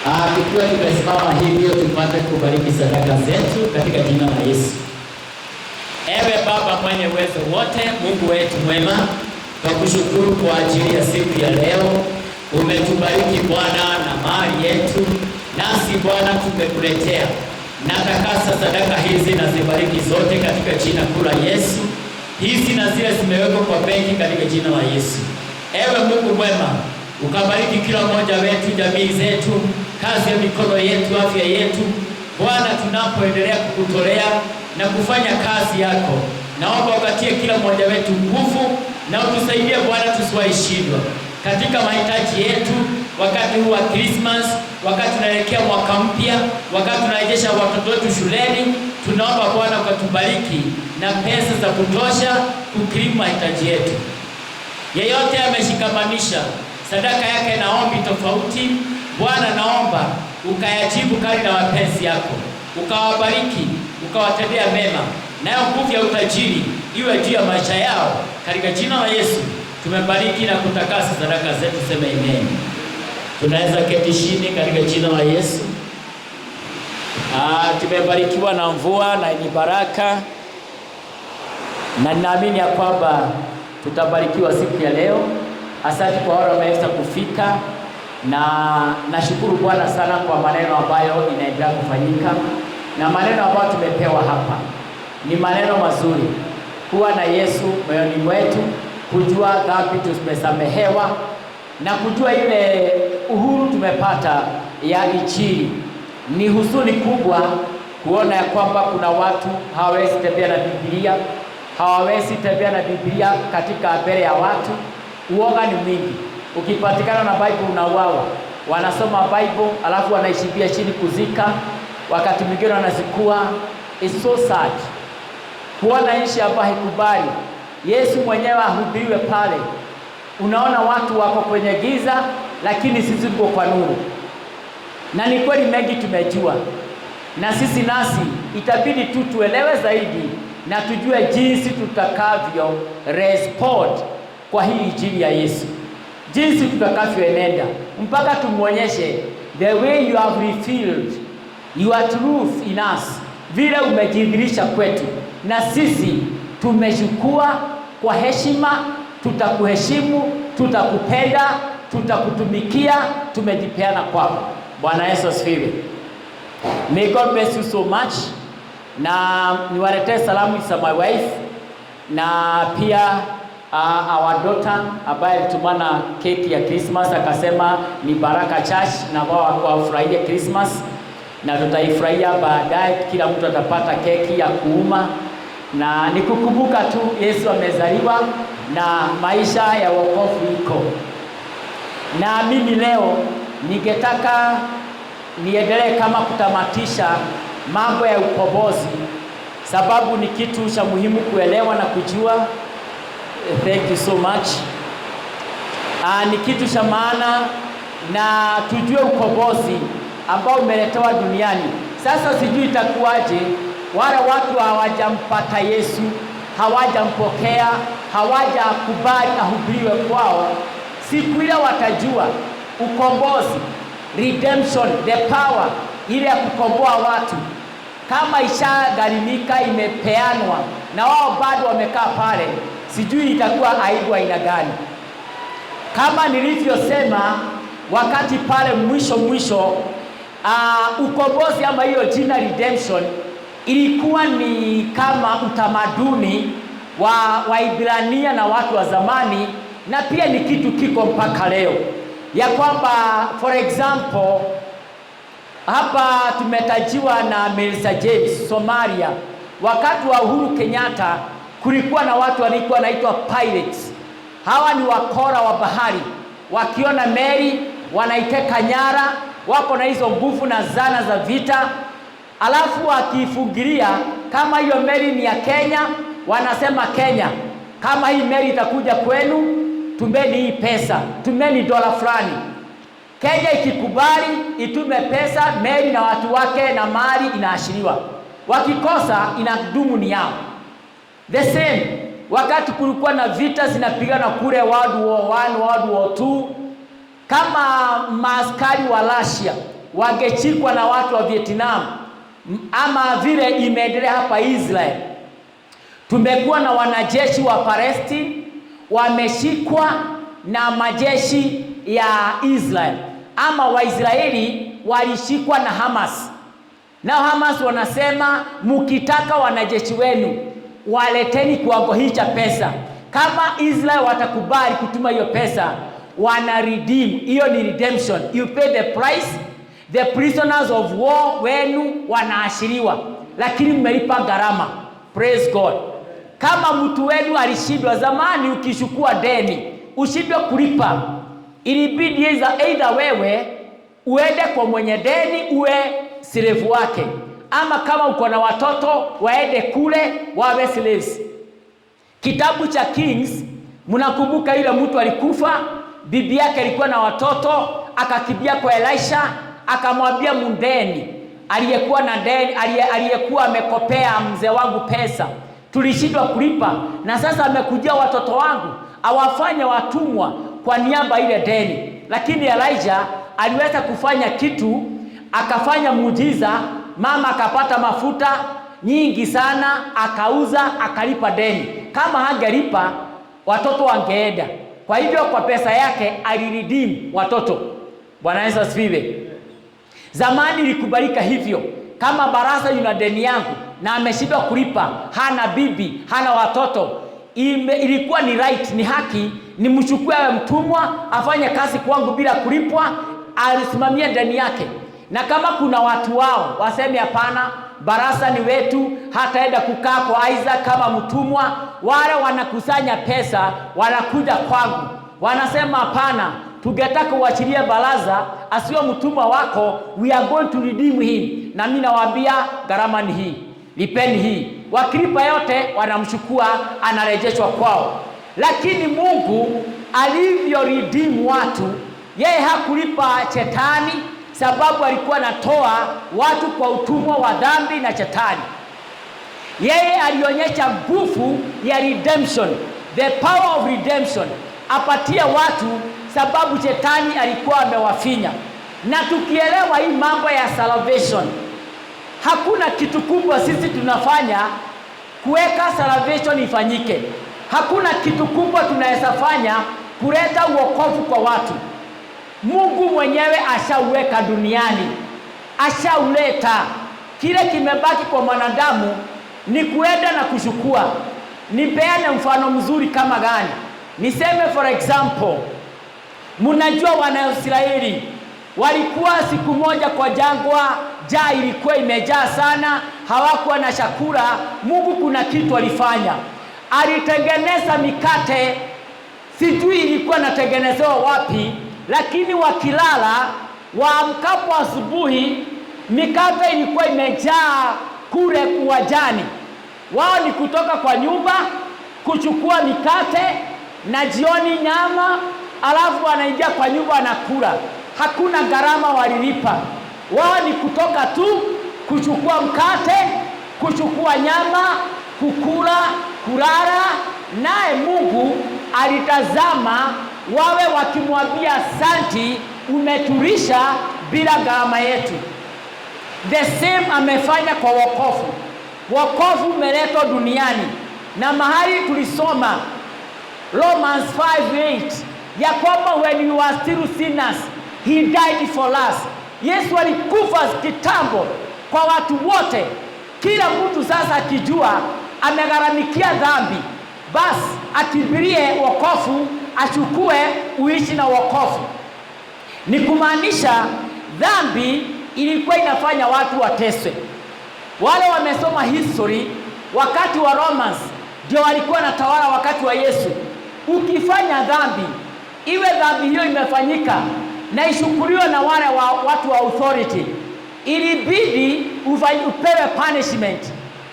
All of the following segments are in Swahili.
Tukiwa tumesimama hivyo tupate kubariki sadaka zetu katika jina la Yesu. Ewe Baba mwenye uwezo wote, Mungu wetu mwema, tunakushukuru kwa ajili ya siku ya leo. Umetubariki Bwana na mali yetu, nasi Bwana tumekuletea. Natakasa sadaka hizi na zibariki zote katika jina kuu la Yesu. Hizi na zile zimewekwa kwa benki katika jina la Yesu. Ewe Mungu mwema, ukabariki kila mmoja wetu, jamii zetu, kazi ya mikono yetu, afya yetu. Bwana, tunapoendelea kukutolea na kufanya kazi yako, naomba ukatie kila mmoja wetu nguvu na utusaidie Bwana tusiwaishindwa katika mahitaji yetu wakati huu wa Christmas, wakati tunaelekea mwaka mpya, wakati tunarejesha watoto wetu shuleni. Tunaomba Bwana ukatubariki na pesa za kutosha kukirimu mahitaji yetu. Yeyote ameshikamanisha sadaka yake na ombi tofauti, Bwana naomba ukayajibu kadri na mapenzi yako, ukawabariki, ukawatendea mema, nayo nguvu ya utajiri iwe juu ya maisha yao katika jina la Yesu. Tumebariki na kutakasa sadaka zetu, sema amen. Tunaweza keti chini katika jina la Yesu. Tumebarikiwa na mvua na ni baraka, na ninaamini ya kwamba tutabarikiwa siku ya leo. Asante kwa wale wameweza kufika, na nashukuru Bwana sana kwa maneno ambayo inaendelea kufanyika, na maneno ambayo tumepewa hapa ni maneno mazuri. Kuwa na Yesu moyoni mwetu, kujua dhambi tumesamehewa, na kujua ile uhuru tumepata ya Injili. Ni huzuni kubwa kuona ya kwamba kuna watu hawawezi tembea na Biblia, hawawezi tembea na Biblia katika mbele ya watu. Uoga ni mwingi. Ukipatikana na Bible unauawa. Wanasoma Bible alafu wanaishibia chini kuzika, wakati mwingine wanazikua. It's so sad kuona nchi ambayo haikubali Yesu mwenyewe ahubiriwe pale. Unaona watu wako kwenye giza, lakini sisi tuko kwa nuru. Na ni kweli mengi tumejua, na sisi nasi itabidi tu tuelewe zaidi na tujue jinsi tutakavyo respond kwa hii Injili ya Yesu, jinsi tutakavyoenenda mpaka tumuonyeshe the way you have revealed your truth in us, vile umejidhihirisha kwetu, na sisi tumechukua kwa heshima. Tutakuheshimu, tutakupenda, tutakutumikia, tumejipeana kwako. Bwana Yesu asifiwe. May God bless you so much. Na niwaletee salamu za my wife na pia our daughter ambaye alitumana keki ya Christmas, akasema ni Baraka Church na wao wafurahie Christmas, na tutaifurahia baadaye. Kila mtu atapata keki ya kuuma, na nikukumbuka tu Yesu amezaliwa na maisha ya wokovu iko. Na mimi leo ningetaka niendelee kama kutamatisha mambo ya ukombozi, sababu ni kitu cha muhimu kuelewa na kujua. Thank you so much. Ni kitu cha maana na tujue ukombozi ambao umeletewa duniani. Sasa sijui itakuwaje wale watu hawajampata Yesu, hawajampokea, hawajakubali ahubiriwe kwao. Siku ile watajua ukombozi, redemption, the power ile ya kukomboa watu, kama ishagharimika, imepeanwa na wao bado wamekaa pale. Sijui itakuwa aibu aina gani. Kama nilivyosema wakati pale mwisho, ukombozi ama hiyo jina redemption ilikuwa ni kama utamaduni wa Waibrania na watu wa zamani, na pia ni kitu kiko mpaka leo, ya kwamba for example hapa tumetajiwa na Melissa James Somalia. Wakati wa Uhuru Kenyatta kulikuwa na watu walikuwa naitwa pirates. Hawa ni wakora wa bahari, wakiona meli wanaiteka nyara, wako na hizo nguvu na zana za vita. Alafu wakifungilia kama hiyo meli ni ya Kenya, wanasema Kenya, kama hii meli itakuja kwenu, tumbeni hii pesa, tumeni dola fulani. Kenya ikikubali itume pesa, meli na watu wake na mali inaashiriwa. Wakikosa inadumu ni yao. The same wakati kulikuwa na vita zinapigana kule World War I, World War II, kama maaskari wa Russia wangechikwa na watu wa Vietnam, ama vile imeendelea hapa Israel. Tumekuwa na wanajeshi wa Palestine wameshikwa na majeshi ya Israel, ama Waisraeli walishikwa na Hamas. Na Hamas wanasema mkitaka wanajeshi wenu waleteni kiwango hii cha pesa. Kama Israel watakubali kutuma hiyo pesa, wana redeem. Hiyo ni redemption. You pay the price. The prisoners of war wenu wanaashiriwa, lakini mmelipa gharama. Praise God. Kama mtu wenu alishindwa zamani, ukishukua deni ushindwe kulipa, ilibidi either wewe uende kwa mwenye deni uwe slave wake, ama kama uko na watoto waende kule wawe slaves. Kitabu cha Kings, mnakumbuka yule mtu alikufa, bibi yake alikuwa na watoto, akakimbia kwa Elisha, akamwambia mundeni aliyekuwa na deni, aliyekuwa amekopea mzee wangu pesa, tulishindwa kulipa, na sasa amekujia watoto wangu awafanye watumwa kwa niaba ile deni. Lakini Elijah aliweza kufanya kitu, akafanya muujiza. Mama akapata mafuta nyingi sana, akauza, akalipa deni. Kama hangelipa, watoto wangeenda. Kwa hivyo kwa pesa yake aliredeem watoto. Bwana Yesu asifiwe. Zamani ilikubalika hivyo. Kama Barasa yuna deni yangu na ameshindwa kulipa, hana bibi, hana watoto, ilikuwa ni right, ni haki, nimchukue awe mtumwa, afanye kazi kwangu bila kulipwa, alisimamia deni yake. Na kama kuna watu wao waseme hapana, Barasa ni wetu, hataenda kukaa kwa Isaac kama mtumwa, wale wanakusanya pesa wanakuja kwangu, wanasema hapana, tungetaka uachilie Barasa asiwe mtumwa wako, we are going to redeem him. Na mimi nawaambia gharama ni hii, lipeni hii. Wakilipa yote wanamchukua, anarejeshwa kwao. Lakini Mungu alivyo redeem watu, yeye hakulipa Shetani, sababu alikuwa anatoa watu kwa utumwa wa dhambi na Shetani. Yeye alionyesha nguvu ya redemption, the power of redemption, apatia watu, sababu Shetani alikuwa amewafinya. Na tukielewa hii mambo ya salvation, hakuna kitu kubwa sisi tunafanya kuweka salvation ifanyike. Hakuna kitu kubwa tunaweza fanya kuleta uokovu kwa watu. Mungu mwenyewe ashauweka duniani, ashauleta. Kile kimebaki kwa mwanadamu ni kuenda na kuchukua. Nipeane mfano mzuri kama gani? Niseme for example, mnajua Wanaisraeli walikuwa siku moja kwa jangwa, njaa ilikuwa imejaa sana, hawakuwa na chakula. Mungu kuna kitu alifanya, alitengeneza mikate, sijui ilikuwa natengenezewa wapi, lakini wakilala waamkapo asubuhi mikate ilikuwa imejaa kule uwajani. Wao ni kutoka kwa nyumba kuchukua mikate, na jioni nyama, alafu wanaingia kwa nyumba wanakula. Hakuna gharama walilipa. Wao ni kutoka tu kuchukua mkate, kuchukua nyama, kukula, kulala. Naye Mungu alitazama wawe wakimwambia asante, umetulisha bila gharama yetu. The same amefanya kwa wokovu. Wokovu umeletwa duniani, na mahali tulisoma Romans 5:8 ya kwamba when you are still sinners he died for us. Yesu alikufa kitambo kwa watu wote. Kila mtu sasa akijua amegharamikia dhambi, basi akimbilie wokovu, achukue uishi na wokovu. Ni kumaanisha dhambi ilikuwa inafanya watu wateswe. Wale wamesoma history, wakati wa Romans ndio walikuwa na tawala wakati wa Yesu. Ukifanya dhambi, iwe dhambi hiyo imefanyika na ishukuliwa na wale watu wa authority, ilibidi upewe punishment.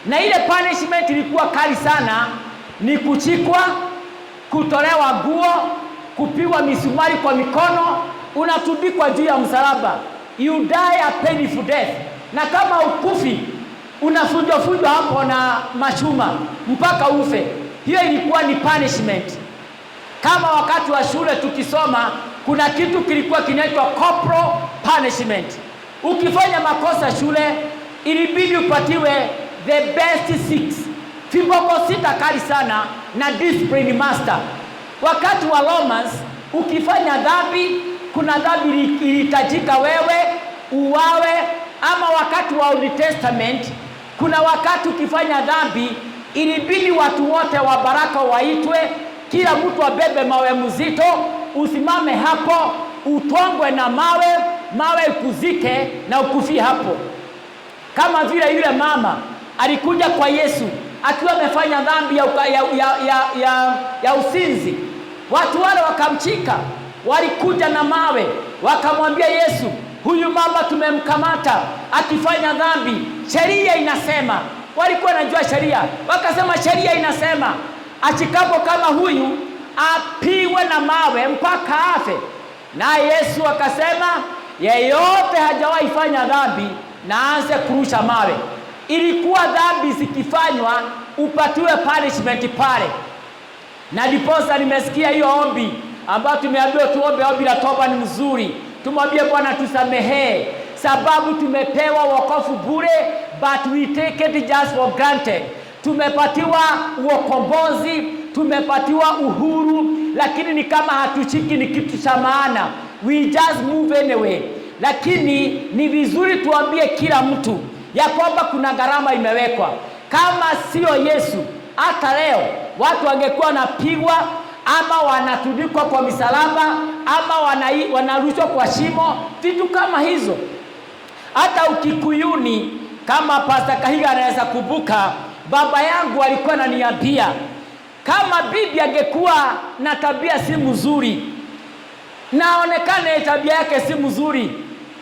Na ile punishment ilikuwa kali sana, ni kuchikwa, kutolewa nguo, kupigwa misumari kwa mikono, unatundikwa juu ya msalaba. You die a painful death. Na kama ukufi, unafujwa hapo na machuma mpaka ufe. Hiyo ilikuwa ni punishment. Kama wakati wa shule tukisoma, kuna kitu kilikuwa kinaitwa corporal punishment. Ukifanya makosa shule, ilibidi upatiwe the best 6, viboko 6 kali sana na discipline master. Wakati wa Romans, ukifanya dhambi, kuna dhambi ilihitajika wewe uwawe, ama wakati wa Old Testament, kuna wakati ukifanya dhambi ilibidi watu wote wa baraka waitwe, kila mtu abebe mawe mzito, usimame hapo, utongwe na mawe ikuzike na ukufie hapo. Kama vile yule mama alikuja kwa Yesu akiwa amefanya dhambi ya usinzi. Watu wale wakamchika, walikuja na mawe, wakamwambia Yesu, huyu mama tumemkamata akifanya dhambi. Sheria inasema, walikuwa wanajua sheria, wakasema sheria inasema achikapo kama huyu apigwe na mawe mpaka afe. Na Yesu akasema yeyote hajawahi fanya dhambi na aanze kurusha mawe. Ilikuwa dhambi zikifanywa upatiwe punishment pale. Na ndiposa nimesikia hiyo ombi ambayo tumeambiwa tuombe, ombi la toba ni mzuri. Tumwambie Bwana tusamehee, sababu tumepewa wokovu bure, but we take it just for granted. Tumepatiwa ukombozi, tumepatiwa uhuru, lakini ni kama hatuchiki ni kitu cha maana. We just move anyway. Lakini ni vizuri tuambie kila mtu ya kwamba kuna gharama imewekwa. Kama sio Yesu, hata leo watu wangekuwa wanapigwa, ama wanatundikwa kwa misalaba, ama wanarushwa kwa shimo, vitu kama hizo. Hata Ukikuyuni, kama Pastor Kahiga anaweza kubuka, baba yangu alikuwa ananiambia kama bibi angekuwa na tabia si mzuri, naonekane tabia yake si mzuri,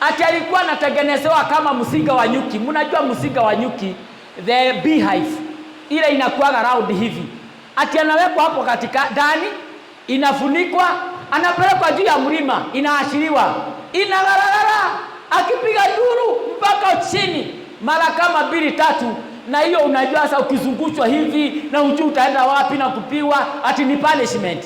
ati alikuwa anatengenezewa kama msinga wa nyuki. Mnajua msinga wa nyuki, the beehive, ile inakuwa round hivi, ati anawekwa hapo katika ndani, inafunikwa, anapelekwa juu ya mlima, inaashiriwa, inagaragara, akipiga duru mpaka chini mara kama 2-3. Na hiyo unajua sasa ukizungushwa hivi na ujui utaenda wapi na kupiwa, ati ni punishment.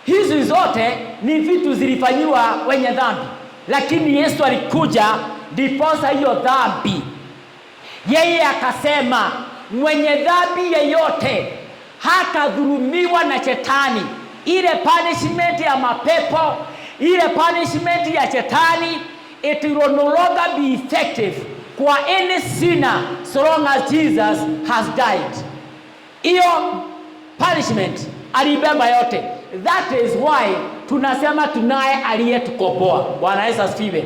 Hizi zote ni vitu zilifanywa wenye dhambi, lakini Yesu alikuja ndiposa hiyo dhambi. Yeye akasema mwenye dhambi yeyote hata dhulumiwa na shetani. Ile punishment ya mapepo, ile punishment ya shetani, it will no longer be effective for any sinner so long as Jesus has died. Iyo punishment alibeba yote. That is why tunasema tunaye aliyetukomboa. Bwana Yesu asifiwe.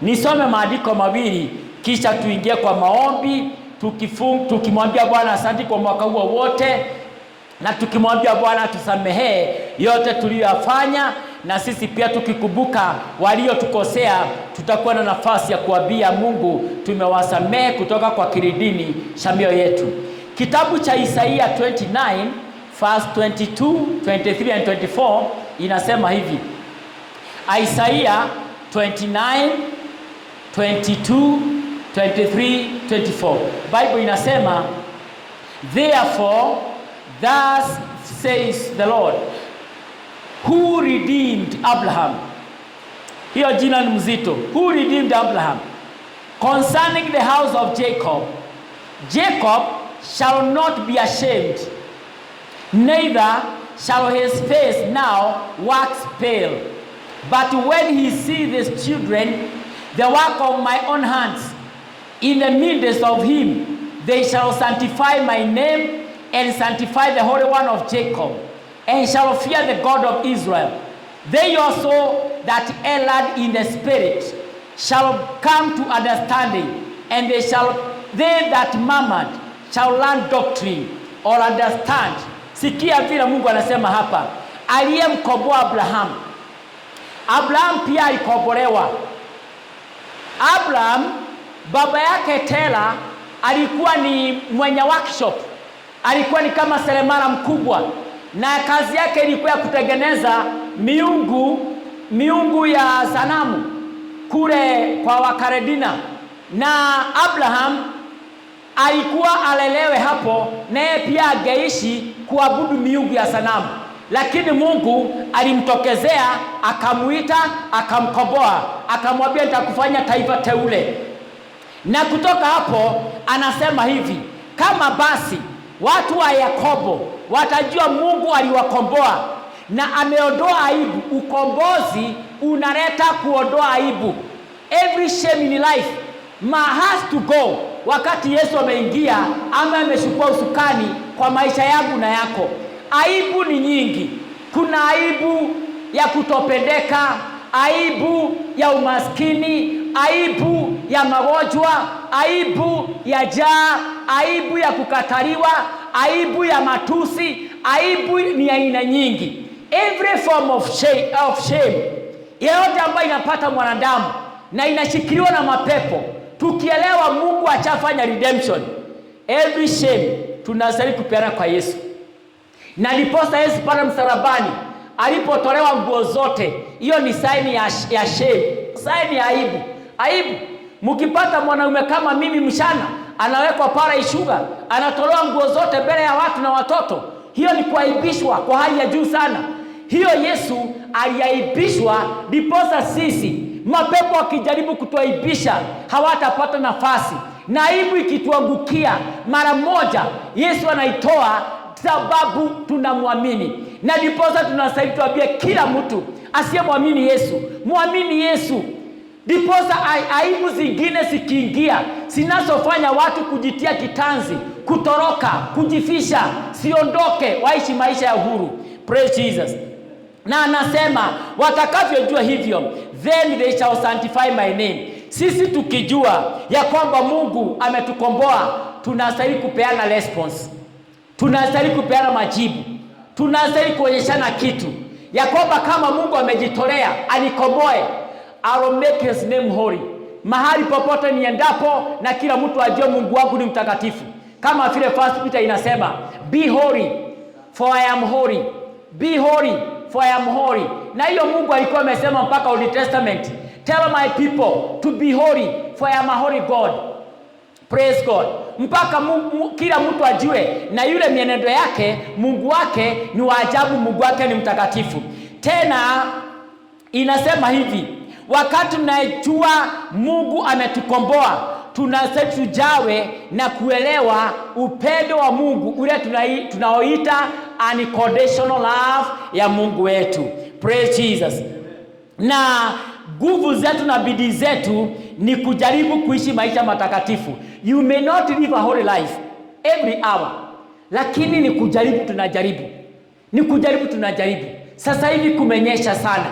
Nisome maandiko mawili kisha tuingie kwa maombi, tukimwambia Bwana asante kwa mwaka huu wote, na tukimwambia Bwana tusamehee yote tuliyofanya, na sisi pia tukikumbuka waliotukosea, tutakuwa na nafasi ya kuambia Mungu tumewasamehe kutoka kwa kilindini cha mioyo yetu. Kitabu cha Isaia 29 verse 22, 23 and 24 inasema hivi. Isaia 29, 22, 23, 24. Bible inasema, therefore thus says the Lord, who redeemed Abraham. Hiyo jina ni mzito. Who redeemed Abraham concerning the house of Jacob. Jacob shall not be ashamed, neither shall his face now wax pale. But when he sees his children, the work of my own hands, in the midst of him, they shall sanctify my name and sanctify the Holy One of Jacob, and shall fear the God of Israel. They also that erred in the spirit shall come to understanding, and they that murmured shall learn doctrine or understand. Sikia vile Mungu anasema hapa, aliyemkomboa Abraham. Abraham pia alikombolewa. Abraham baba yake Tera alikuwa ni mwenye workshop, alikuwa ni kama seremala mkubwa, na kazi yake ilikuwa ya kutengeneza miungu ya sanamu kule kwa Wakaredina. Na Abraham alikuwa alelewe hapo, naye pia angeishi kuabudu miungu ya sanamu. Lakini Mungu alimtokezea, akamuita, akamkomboa, akamwambia nitakufanya taifa teule. Na kutoka hapo anasema hivi, kama basi watu wa Yakobo watajua Mungu aliwakomboa na ameondoa aibu. Ukombozi unaleta kuondoa aibu. Every shame in life has to go wakati Yesu ameingia ama amechukua usukani kwa maisha yangu na yako. Aibu ni nyingi. Kuna aibu ya kutopendeka, aibu ya umaskini, aibu ya magonjwa, aibu ya njaa, aibu ya kukataliwa, aibu ya matusi. Aibu ni aina nyingi. Every form of shame yote ambayo inapata mwanadamu na inashikiliwa na mapepo, tukielewa Mungu achafanya redemption, every shame tunastahili kupeana kwa Yesu. Na ndiposa Yesu pale msalabani alipotolewa nguo zote, hiyo ni saini ya shame, saini ya aibu. Aibu. Mkipata mwanaume kama mimi mshana anawekwa pale Ishuga, anatolewa nguo zote mbele ya watu na watoto, hiyo ni kuaibishwa kwa hali ya juu sana. Hiyo Yesu aliaibishwa, ndiposa sisi mapepo akijaribu kutuaibisha hawatapata nafasi. Na aibu ikituangukia mara moja, Yesu anaitoa, sababu tunamwamini. Na ndiposa tunastahili tuambie kila mtu asiyemwamini Yesu, muamini Yesu. Ndiposa aibu zingine zikiingia, sinazofanya watu kujitia kitanzi, kutoroka, kujifisha, siondoke, waishi maisha ya uhuru. Praise Jesus. Na anasema watakavyojua hivyo, then they shall sanctify my name. Sisi tukijua ya kwamba Mungu ametukomboa, tunastahili kupeana response, tunastahili kupeana majibu, tunastahili kuonyeshana kitu ya kwamba kama Mungu amejitolea anikomboe, I will make his name holy. Mahali popote niendapo na kila mtu ajue Mungu wangu ni mtakatifu. Kama vile First Peter inasema, be holy for I am holy. Be holy for I am holy. Na hiyo Mungu alikuwa amesema mpaka Old Testament, tell my people to be holy for I am a holy God. Praise God. Mpaka kila mtu ajue na yule mienendo yake Mungu wake ni wa ajabu, Mungu wake ni mtakatifu. Tena inasema hivi, wakati tunajua Mungu ametukomboa, tunastahili tujawe na kuelewa upendo wa Mungu ule tunaoita unconditional love ya Mungu wetu. Praise Jesus. Na nguvu zetu na bidii zetu ni kujaribu kuishi maisha matakatifu. You may not live a holy life every hour, lakini ni kujaribu, tunajaribu. Ni kujaribu, tunajaribu. Sasa hivi kumenyesha sana.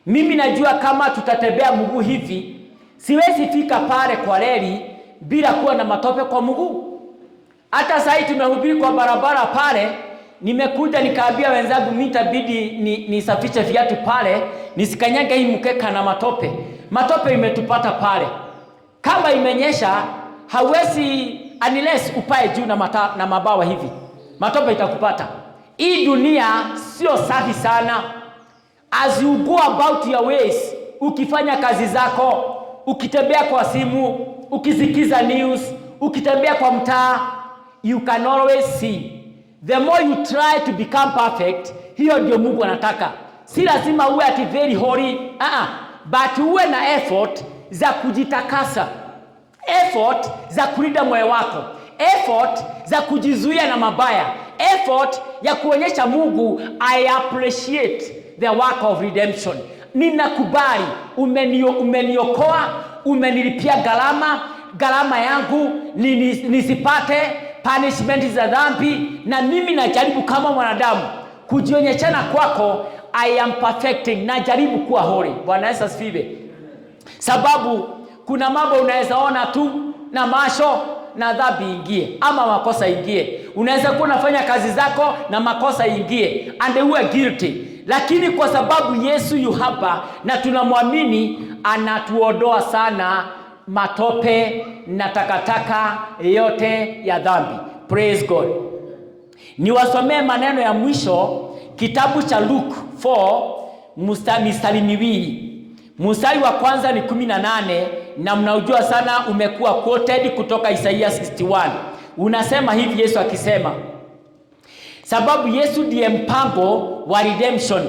Mimi najua kama tutatembea mguu hivi, siwezi fika pale kwa reli bila kuwa na matope kwa mguu. Hata sasa tumehubiri kwa barabara pale, nimekuja nikaambia wenzangu mitabidi nisafishe viatu pale, nisikanyage hii mkeka na matope. Matope imetupata pale. Kama imenyesha, hawezi unless upae juu na mabawa hivi, matope itakupata. Hii dunia sio safi sana. As you go about your ways, ukifanya kazi zako, ukitembea kwa simu, ukisikiza news, ukitembea kwa mtaa, you can always see. The more you try to become perfect, hiyo ndio Mungu anataka. Si lazima uwe ati very holy, but uwe na effort za kujitakasa, effort za kulinda moyo wako, effort za kujizuia na mabaya, effort ya kuonyesha Mungu I appreciate the work of redemption. Ninakubali umeniokoa, umenilipia gharama yangu nisipate punishment za dhambi, na mimi najaribu kama mwanadamu kujionyeshana kwako I am perfecting, najaribu kuwa holy. Bwana Yesu asifiwe. Sababu kuna mambo unaweza ona tu na macho na dhambi ingie ama makosa ingie. Unaweza kuwa unafanya kazi zako na makosa ingie and you are guilty. Lakini kwa sababu Yesu yu hapa na tunamwamini, anatuondoa sana matope na takataka yote ya dhambi. Praise God. Niwasomee maneno ya mwisho, kitabu cha Luke 4 mistari miwili. Mstari wa kwanza ni 18 na mnaujua sana, umekuwa quoted kutoka Isaiah 61. Unasema hivi, Yesu akisema, sababu Yesu ndiye mpango wa redemption.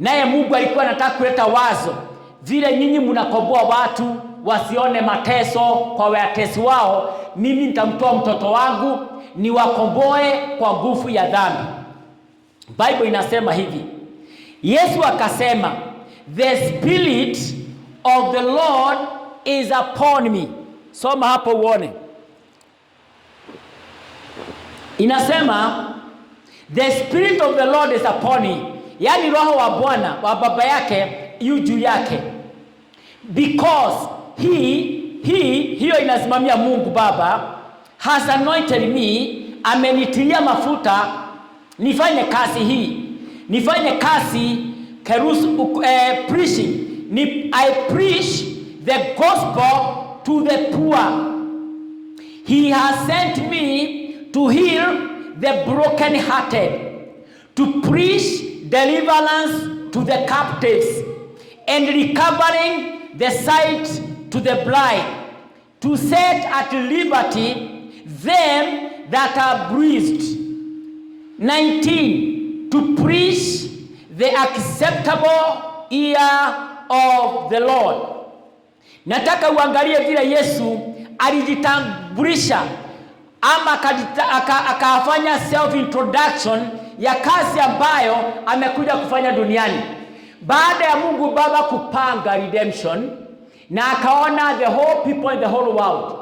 Naye Mungu alikuwa anataka kuleta wazo vile nyinyi mnakomboa watu wasione mateso kwa watesi wao, mimi nitamtoa mtoto wangu niwakomboe kwa nguvu ya dhambi. Bible inasema hivi. Yesu akasema, the Spirit of the Lord is upon me. Soma hapo uone. Inasema the Spirit of the Lord is upon me. Yani roho wa Bwana wa baba yake yu juu yake. Because hiyo inasimamia Mungu Baba has anointed me, amenitilia mafuta nifanye kazi hii. Nifanye kazi preaching. I preach the gospel to the poor. He has sent me to heal the broken-hearted, to preach deliverance to the captives, and recovering the sight to the blind, to set at liberty them that are bruised. 19, to preach the acceptable year of the Lord. Nataka uangalie vile Yesu alijitambulisha ama akafanya self introduction ya kazi ambayo amekuja kufanya duniani. Baada ya Mungu Baba kupanga redemption na akaona the whole people in the whole world,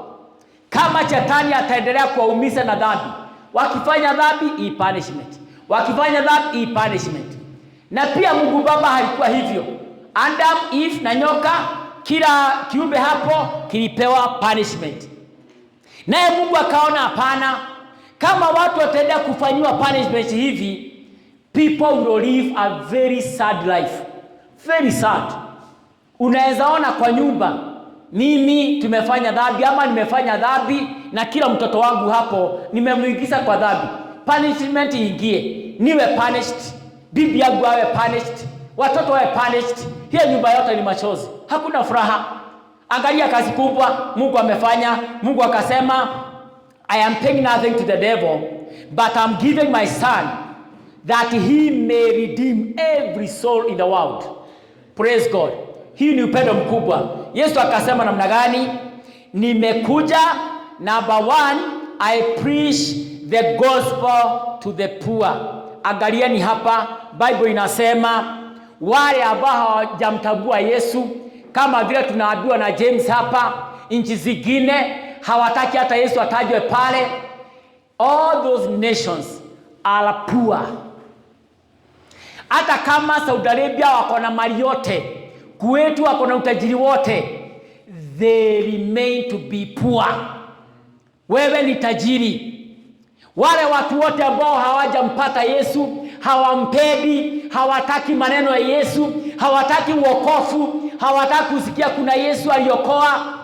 kama shetani ataendelea kuwaumiza na dhambi, wakifanya dhambi punishment, wakifanya dhambi punishment. Na pia Mungu Baba halikuwa hivyo. Adam, Eve na nyoka, kila kiumbe hapo kilipewa punishment. Naye Mungu akaona hapana, kama watu wataendelea kufanywa punishment hivi, people will live a very sad life. Very sad. Unaweza ona kwa nyumba, mimi tumefanya dhambi ama nimefanya dhambi na kila mtoto wangu hapo nimemuingiza kwa dhambi. Punishment iingie. Niwe punished, bibi yangu awe punished, watoto wawe punished. Hiyo nyumba yote ni machozi. Hakuna furaha. Angalia kazi kubwa Mungu amefanya. Mungu akasema, I am paying nothing to the devil, but I'm giving my son that he may redeem every soul in the world. Praise God. Hii ni upendo mkubwa. Yesu akasema namna gani? Nimekuja, number one, I preach the gospel to the poor. Angalieni hapa, Bible inasema wale ambao hawajamtambua Yesu, kama vile tunaambiwa na James hapa, nchi zingine hawataki hata Yesu atajwe pale. All those nations are poor. Hata kama Saudi Arabia wako na mali yote, Kuwait wako na utajiri wote, they remain to be poor. Wewe ni tajiri. Wale watu wote ambao hawajampata Yesu, hawampendi, hawataki maneno ya Yesu, hawataki wokovu, hawataki kusikia kuna Yesu aliokoa,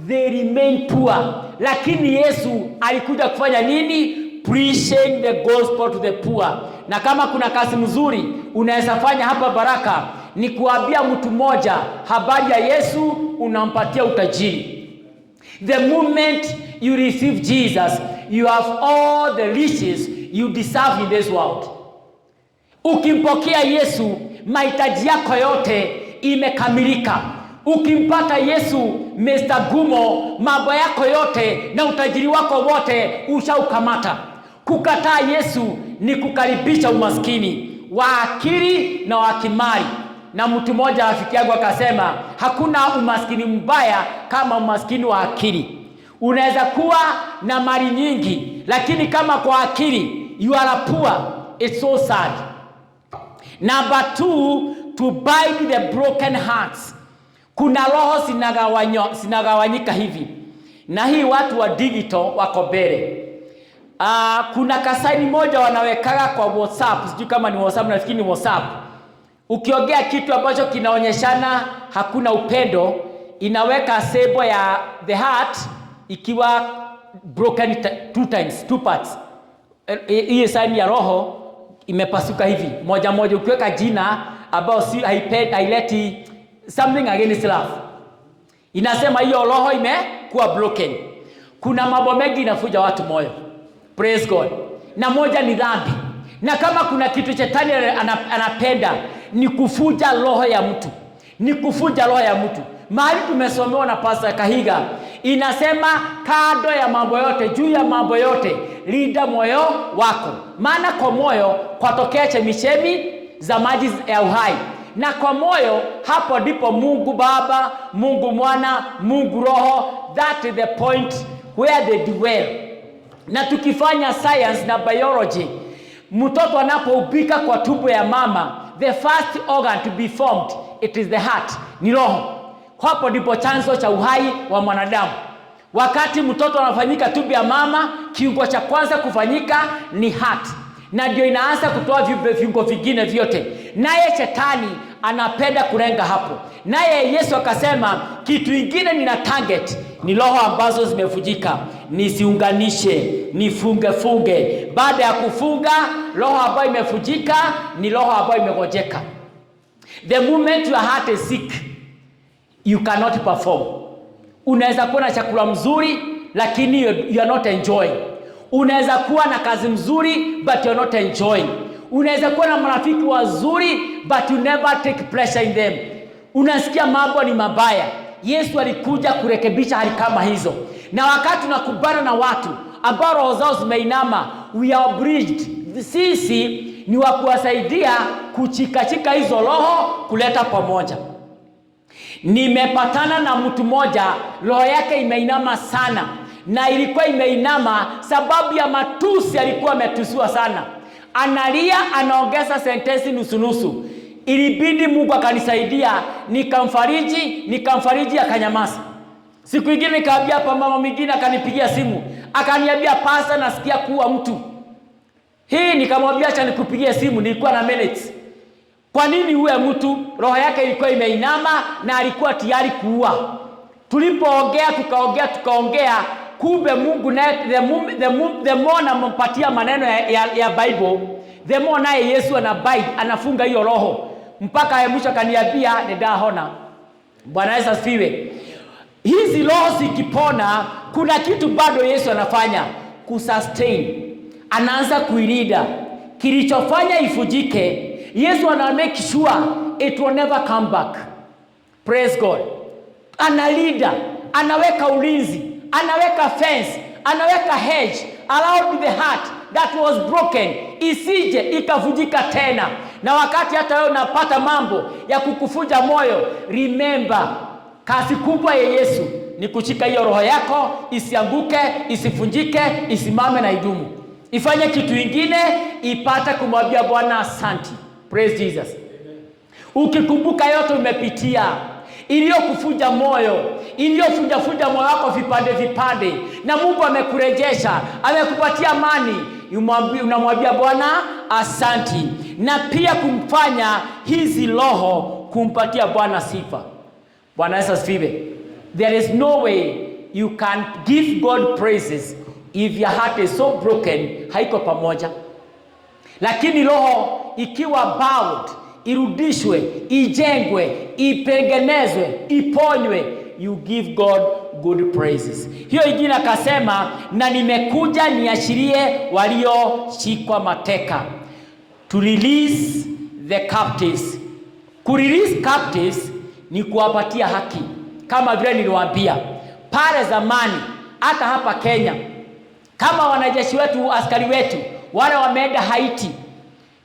they remain poor. Lakini Yesu alikuja kufanya nini? Preaching the gospel to the poor. Na kama kuna kazi mzuri unaweza fanya hapa Baraka, ni kuambia mtu mmoja habari ya Yesu, unampatia utajiri. The moment you receive Jesus, you have all the riches you deserve in this world. Ukimpokea Yesu, mahitaji yako yote imekamilika. Ukimpata Yesu, Mr. Gumo, mambo yako yote na utajiri wako wote ushaukamata. Kukataa Yesu ni kukaribisha umaskini wa akili na wa kimali. Na mtu mmoja rafiki yangu akasema, hakuna umaskini mbaya kama umaskini wa akili. Unaweza kuwa na mali nyingi, lakini kama kwa akili you are poor, it's so sad. Number 2, to bind the broken hearts. Kuna roho sinagawanyika hivi. Na hii watu wa digital wako mbele. Kuna kasaini moja wanawekaga kwa WhatsApp, sijui kama ni WhatsApp, nafikiri ni WhatsApp. Ukiongea kitu ambacho kinaonyeshana hakuna upendo, inaweka sebo ya the heart ikiwa broken 2 times, 2 parts. Hii sign ya roho imepasuka hivi, moja moja. Ukiweka jina ambao si haileti something against love, inasema hiyo roho imekuwa broken. Kuna mambo mengi inafuja watu moyo. Praise God. Na moja ni dhambi. Na kama kuna kitu shetani anapenda ni kufuja roho ya mtu. Ni kufuja roho ya mtu. Mahali tumesomewa na Pastor Kahiga inasema kando ya mambo yote, juu ya mambo yote, linda moyo wako. Maana kwa moyo kwatokea chemichemi za maji ya uhai. Na kwa moyo hapo ndipo Mungu Baba, Mungu Mwana, Mungu Roho, that is the point where they dwell. Na tukifanya science na biology, mtoto anapoubika kwa tumbo ya mama, the first organ to be formed, it is the heart, ni roho. Hapo ndipo chanzo cha uhai wa mwanadamu. Wakati mtoto anafanyika tumbo ya mama, kiungo cha kwanza kufanyika ni heart. Na ndio inaanza kutoa viungo vingine vyote. Naye shetani anapenda kulenga hapo. Naye Yesu akasema kitu kingine nina target ni roho ambazo zimevujika. Nisiunganishe, nifunge. Baada ya kufunga, roho ambayo imevujika ni roho ambayo imegojeka. The moment your heart is sick, you cannot perform. Unaweza kuwa na chakula mzuri lakini you are not enjoying. Unaweza kuwa na kazi mzuri but you are not enjoying. Unaweza kuwa na marafiki wazuri but you never take pleasure in them. Unasikia mambo ni mabaya. Yesu alikuja kurekebisha hali kama hizo. Na wakati tunakubana na watu ambao roho zao zimeinama, we are bridged. Sisi ni wa kuwasaidia kuchikachika hizo roho kuleta pamoja. Nimepatana na mtu mmoja, roho yake imeinama sana. Na ilikuwa imeinama sababu ya matusi, alikuwa ametusiwa sana. Analia, anaongeza sentensi nusu. Ilibidi Mungu akanisaidia, nikamfariji akanyamaza. Siku nyingine nikaambia hapa, mama mwingine akanipigia simu, akaniambia Pastor, nasikia kuwa mtu. Hii nikamwambia acha nikupigie simu, nilikuwa na minutes. Kwa nini uwe mtu? Roho yake ilikuwa imeinama na alikuwa tayari kuua. Tulipoongea tukaongea, kumbe Mungu naye the more nampatia maneno ya Bible, the more naye Yesu anafunga hiyo roho. Mpaka mwisho kaniambia nidahona. Bwana Yesu asifiwe. Hizi roho zikipona, kuna kitu bado Yesu anafanya, kusustain. Anaanza kuilinda. Kilichofanya ifujike, Yesu ana make sure it will never come back. Praise God. Analinda, anaweka ulinzi, anaweka fence, anaweka hedge around the heart that was broken, isije ikavujika tena. Na wakati hata wewe unapata mambo ya kukufuja moyo, remember, kazi kubwa ya Yesu ni kushika hiyo roho yako isianguke, isifunjike, isimame na idumu. Ifanye kitu kingine, ipate kumwambia Bwana asante. Praise Jesus. Ukikumbuka yote umepitia, iliyokufuja moyo, iliyofuja moyo wako vipande, na Mungu amekurejesha, amekupatia amani, unamwambia Bwana asante. Na pia kumfanya hizi roho kumpatia Bwana sifa. Bwana Yesu asifiwe. There is no way you can give God praises if your heart is so broken, haiko pamoja. Lakini roho ikiwa bound, irudishwe, ijengwe, ipengenezwe, iponywe, you give God good praises. Hiyo ingine akasema, na nimekuja niashirie walioshikwa mateka. To release the captives. Kurelease captives ni kuwapatia haki. Kama vile niliwaambia, pale zamani, hata hapa Kenya, kama wanajeshi wetu, askari wetu, wale wameenda Haiti,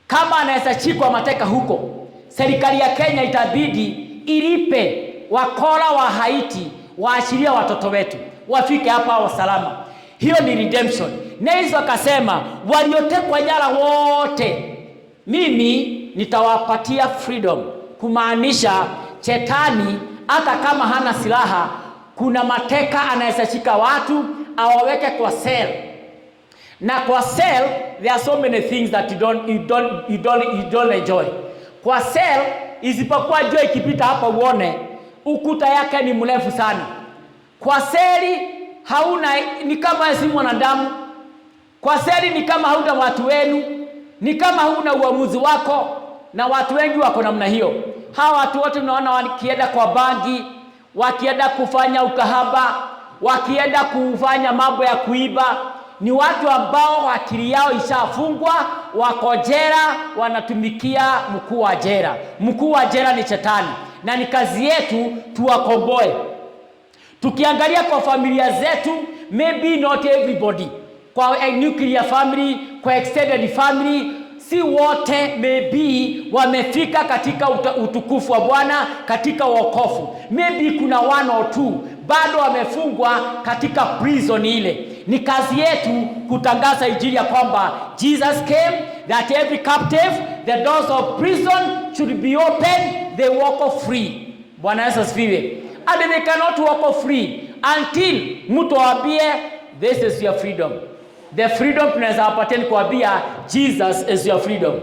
kama anaweza shikwa mateka huko, serikali ya Kenya itabidi ilipe wakora wa Haiti waashiria watoto wetu wafike hapa wasalama. Hiyo ni redemption. Na Yesu akasema, waliotekwa nyara wote mimi nitawapatia freedom. Kumaanisha shetani hata kama hana silaha, kuna mateka anaweza shika watu awaweke kwa cell. Na kwa cell there are so many things that you don't enjoy. Kwa cell isipokuwa jua ikipita hapa uone ukuta yake ni mrefu sana. Kwa seli hauna, ni kama si mwanadamu. Kwa seli ni kama hauna watu wenu, ni kama huna uamuzi wako, na watu wengi wako namna hiyo. Hawa watu wote mnaona wakienda kwa bangi, wakienda kufanya ukahaba, wakienda kufanya mambo ya kuiba, ni watu ambao akili yao ishafungwa, wako jela, wanatumikia mkuu wa jela. Mkuu wa jela ni shetani. na ni kazi yetu tuwakomboe. Tukiangalia kwa familia zetu, maybe not everybody, kwa nuclear family, kwa extended family, si wote maybe wamefika katika utukufu wa Bwana, katika wokovu. Maybe kuna one or two bado wamefungwa katika prison ile. Ni kazi yetu kutangaza injili ya kwamba Jesus came, that every captive, the doors of prison should be open, they walk free. Bwana Yesu asifiwe. And they cannot walk free until mtu waambie this is your freedom. The freedom tunaweza apateni kuambia Jesus is your freedom.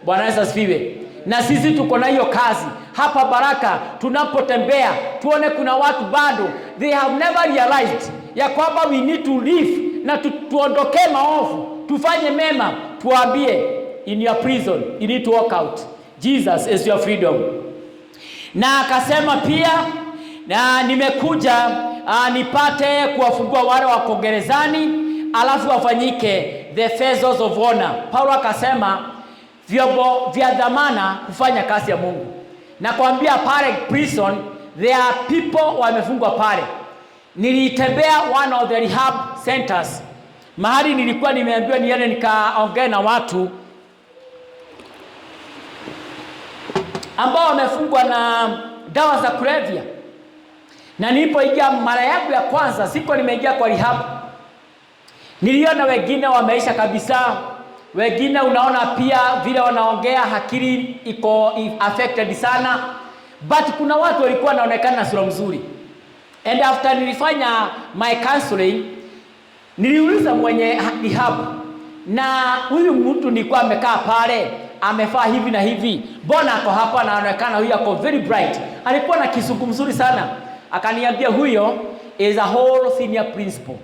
Bwana Yesu asifiwe. Na sisi tuko na hiyo kazi hapa Baraka. Tunapotembea tuone kuna watu bado they have never realized ya kwamba we need to live, na tuondoke maovu, tufanye mema, tuambie in your prison you need to walk out, Jesus is your freedom. Na akasema pia, na nimekuja nipate kuwafungua wale wako gerezani, alafu wafanyike the vessels of honor. Paulo akasema vyombo vya dhamana kufanya kazi ya Mungu. Na kuambia pale prison there are people wamefungwa pale. Nilitembea one of the rehab centers, mahali nilikuwa nimeambiwa niende nikaongea na watu ambao wamefungwa na dawa za kulevya. Na nilipoingia mara yangu ya kwanza, siko nimeingia kwa rehab, niliona wengine wameisha kabisa. Wengine unaona pia vile wanaongea akili iko affected sana. But kuna watu walikuwa wanaonekana sura mzuri. And after nilifanya my counseling, niliuliza mwenye rehab, na huyu mtu nilikuwa amekaa pale amefaa hivi na hivi, mbona ako hapa anaonekana huyu ako very bright, alikuwa na kisugu mzuri sana. Akaniambia huyo is a whole senior principal.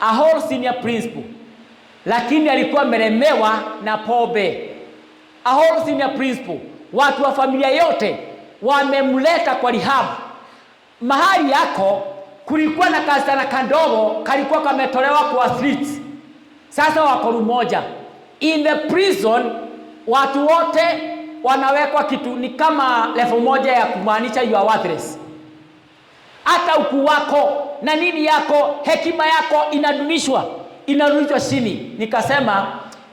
A whole senior principal. Lakini alikuwa amelemewa na pombe. A whole senior principal. Watu wa familia yote wamemleta kwa rehab. Mahali yako kulikuwa na kasana kandogo kalikuwa kametolewa kwa streets. Sasa wako rumoja. In the prison watu wote wanawekwa kitu ni kama level moja ya kumaanisha you are worthless. Hata ukuu wako na nini yako, hekima yako inadumishwa, inarudishwa chini. Nikasema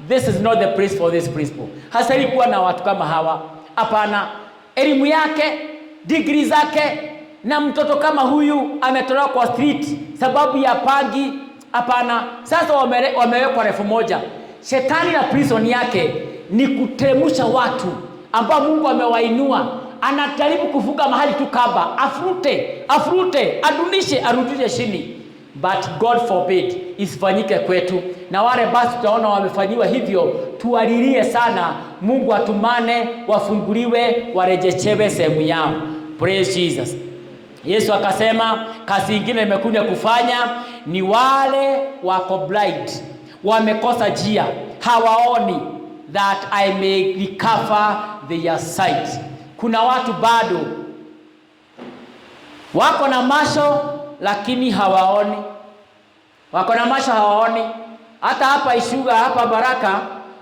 this is not the place for this principle. Hasa ilikuwa na watu kama hawa. Hapana, elimu yake, degree zake, na mtoto kama huyu ametolewa kwa street sababu ya pangi. Hapana, sasa wamewekwa refu moja. Shetani na prison yake ni kuteremusha watu ambao Mungu amewainua. Anajaribu kufuga mahali tu kaba, afrute, adunishe, arudishe chini. But God forbid isifanyike kwetu. Na wale basi tutaona wamefanyiwa hivyo, tuwalilie sana Mungu atumane, wafunguliwe, warejeshewe sehemu yao. Praise Jesus. Yesu akasema kazi nyingine nimekuja kufanya ni wale wako blind, wamekosa njia, hawaoni, that I may recover their sight. Kuna watu bado wako na macho lakini hawaoni. Wako na macho hawaoni. Hata hapa Ishuga, hapa Baraka,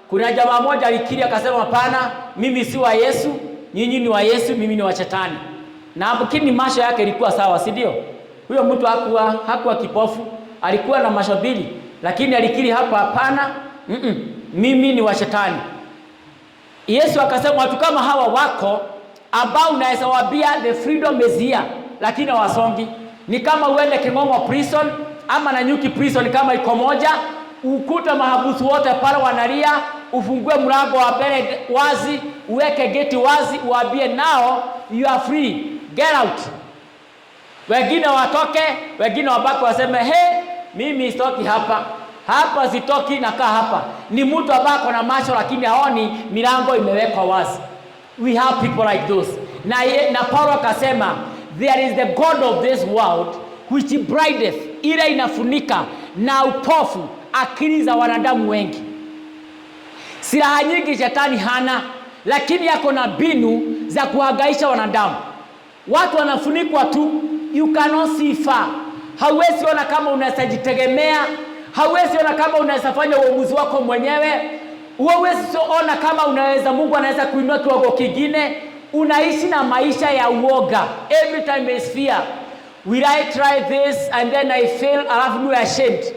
kuna jamaa moja alikiri akasema hapana, mimi si wa Yesu, nyinyi ni wa Yesu, mimi ni wa Shetani. Na lakini macho yake ilikuwa sawa, si ndio? Huyo mtu hakuwa kipofu, alikuwa na macho mbili, lakini alikiri hapa hapana, mimi ni wa Shetani. Yesu akasema watu kama hawa wako ambao unaweza waambia the freedom is here, lakini wasongi. Ni kama uende Kingongo prison ama Nanyuki prison kama iko moja, ukuta mahabusu wote pale wanalia, ufungue mlango wa mbele wazi, uweke geti wazi, uambie nao you are free, get out. Wengine watoke, wengine wabaki waseme mimi sitoki hapa sitoki, nakaa hapa. Ni mtu abako na macho lakini haoni, milango imewekwa wazi. We have people like those. Na Paulo akasema there is the God of this world which brideth, ile inafunika na upofu akili za wanadamu wengi. Silaha nyingi Shetani hana, lakini yako na mbinu za kuhangaisha wanadamu. Watu wanafunikwa tu, you cannot see far. Hauwezi ona kama unaweza jitegemea, hauwezi ona kama unaweza fanya uamuzi wako mwenyewe, hauwezi ona kama unaweza Mungu anaweza kuinua kiwango kingine. unaishi na maisha ya uoga. Every time is fear. Will I try this and then I fail, alafu niwe ashamed?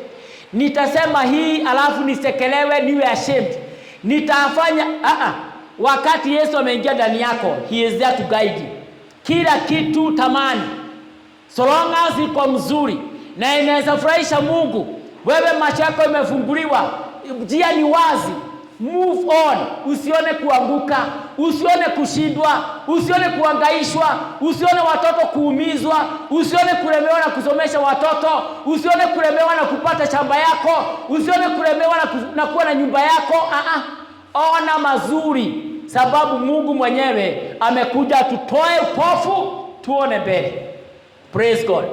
Nitasema hii alafu nisekelewe niwe ashamed? Nitafanya wakati Yesu ameingia ndani yako, he is there to guide you. Kila kitu tamani, so long as iko mzuri na inaweza furahisha Mungu, wewe macho yako imefunguliwa, njia ni wazi, move on. Usione kuanguka, usione kushindwa, usione kuhangaishwa, usione watoto kuumizwa, usione kulemewa na kusomesha watoto, usione kulemewa na kupata shamba yako, usione kulemewa na kuwa na nyumba yako. Ona mazuri, sababu Mungu mwenyewe amekuja tutoe upofu tuone mbele. Praise God.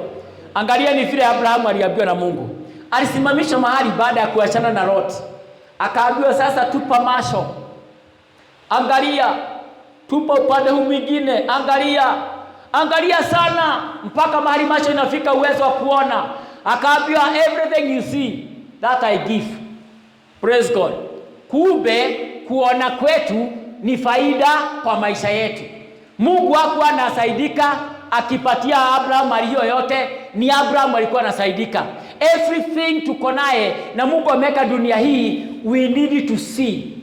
Angalia ni vile Abrahamu aliambiwa na Mungu. Alisimamishwa mahali baada ya kuachana na Lot. Akaambiwa sasa tupa macho. Angalia, tupa upande huu mwingine. Angalia sana mpaka mahali macho inafika uwezo wa kuona. Akaambiwa everything you see that I give. Praise God. Kumbe kuona kwetu ni faida kwa maisha yetu. Mungu hakuwa anasaidika akipatia Abraham mali yote, ni Abraham alikuwa anasaidika. Everything tuko naye na Mungu ameweka dunia hii, we need to see.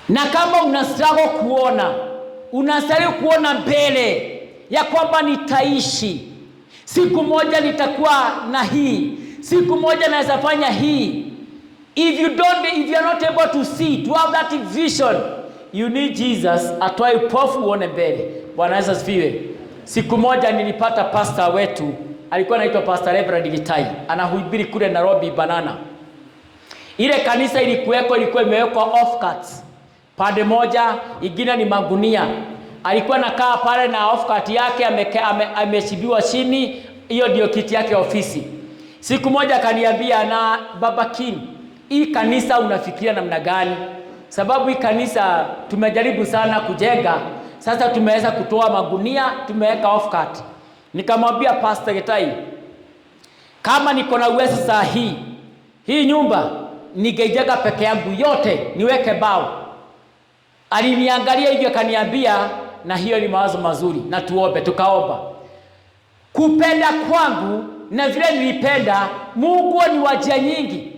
Na kama unastahili kuona, unastahili kuona mbele ya kwamba nitaishi. Siku moja nitakuwa na hii. Siku moja naweza fanya hii. If you are not able to see, to have that vision, you need Jesus atoe upofu uone mbele. Bwana Yesu asifiwe. Siku moja nilipata pastor wetu, alikuwa anaitwa Pastor Reverend Gitai, anahubiri kule Nairobi Banana. Ile kanisa ilikuwa imewekwa off cuts. Pande moja, ingine ni magunia. Alikuwa anakaa pale na off cut yake ameshibiwa chini, hiyo ndio kiti yake ofisi. Siku moja akaniambia, na Baba King, hii kanisa unafikiria namna gani? Sababu hii kanisa tumejaribu sana kujenga, sasa tumeweza kutoa magunia, tumeweka off cut. Nikamwambia Pastor Gitai, kama niko na uwezo saa hii nyumba ningejenga peke yangu yote, niweke bao. Aliniangalia hivyo akaniambia, na hiyo ni mawazo mazuri, na tuombe. Tukaomba. Kupenda kwangu na vile nilipenda, Mungu ni wajia nyingi.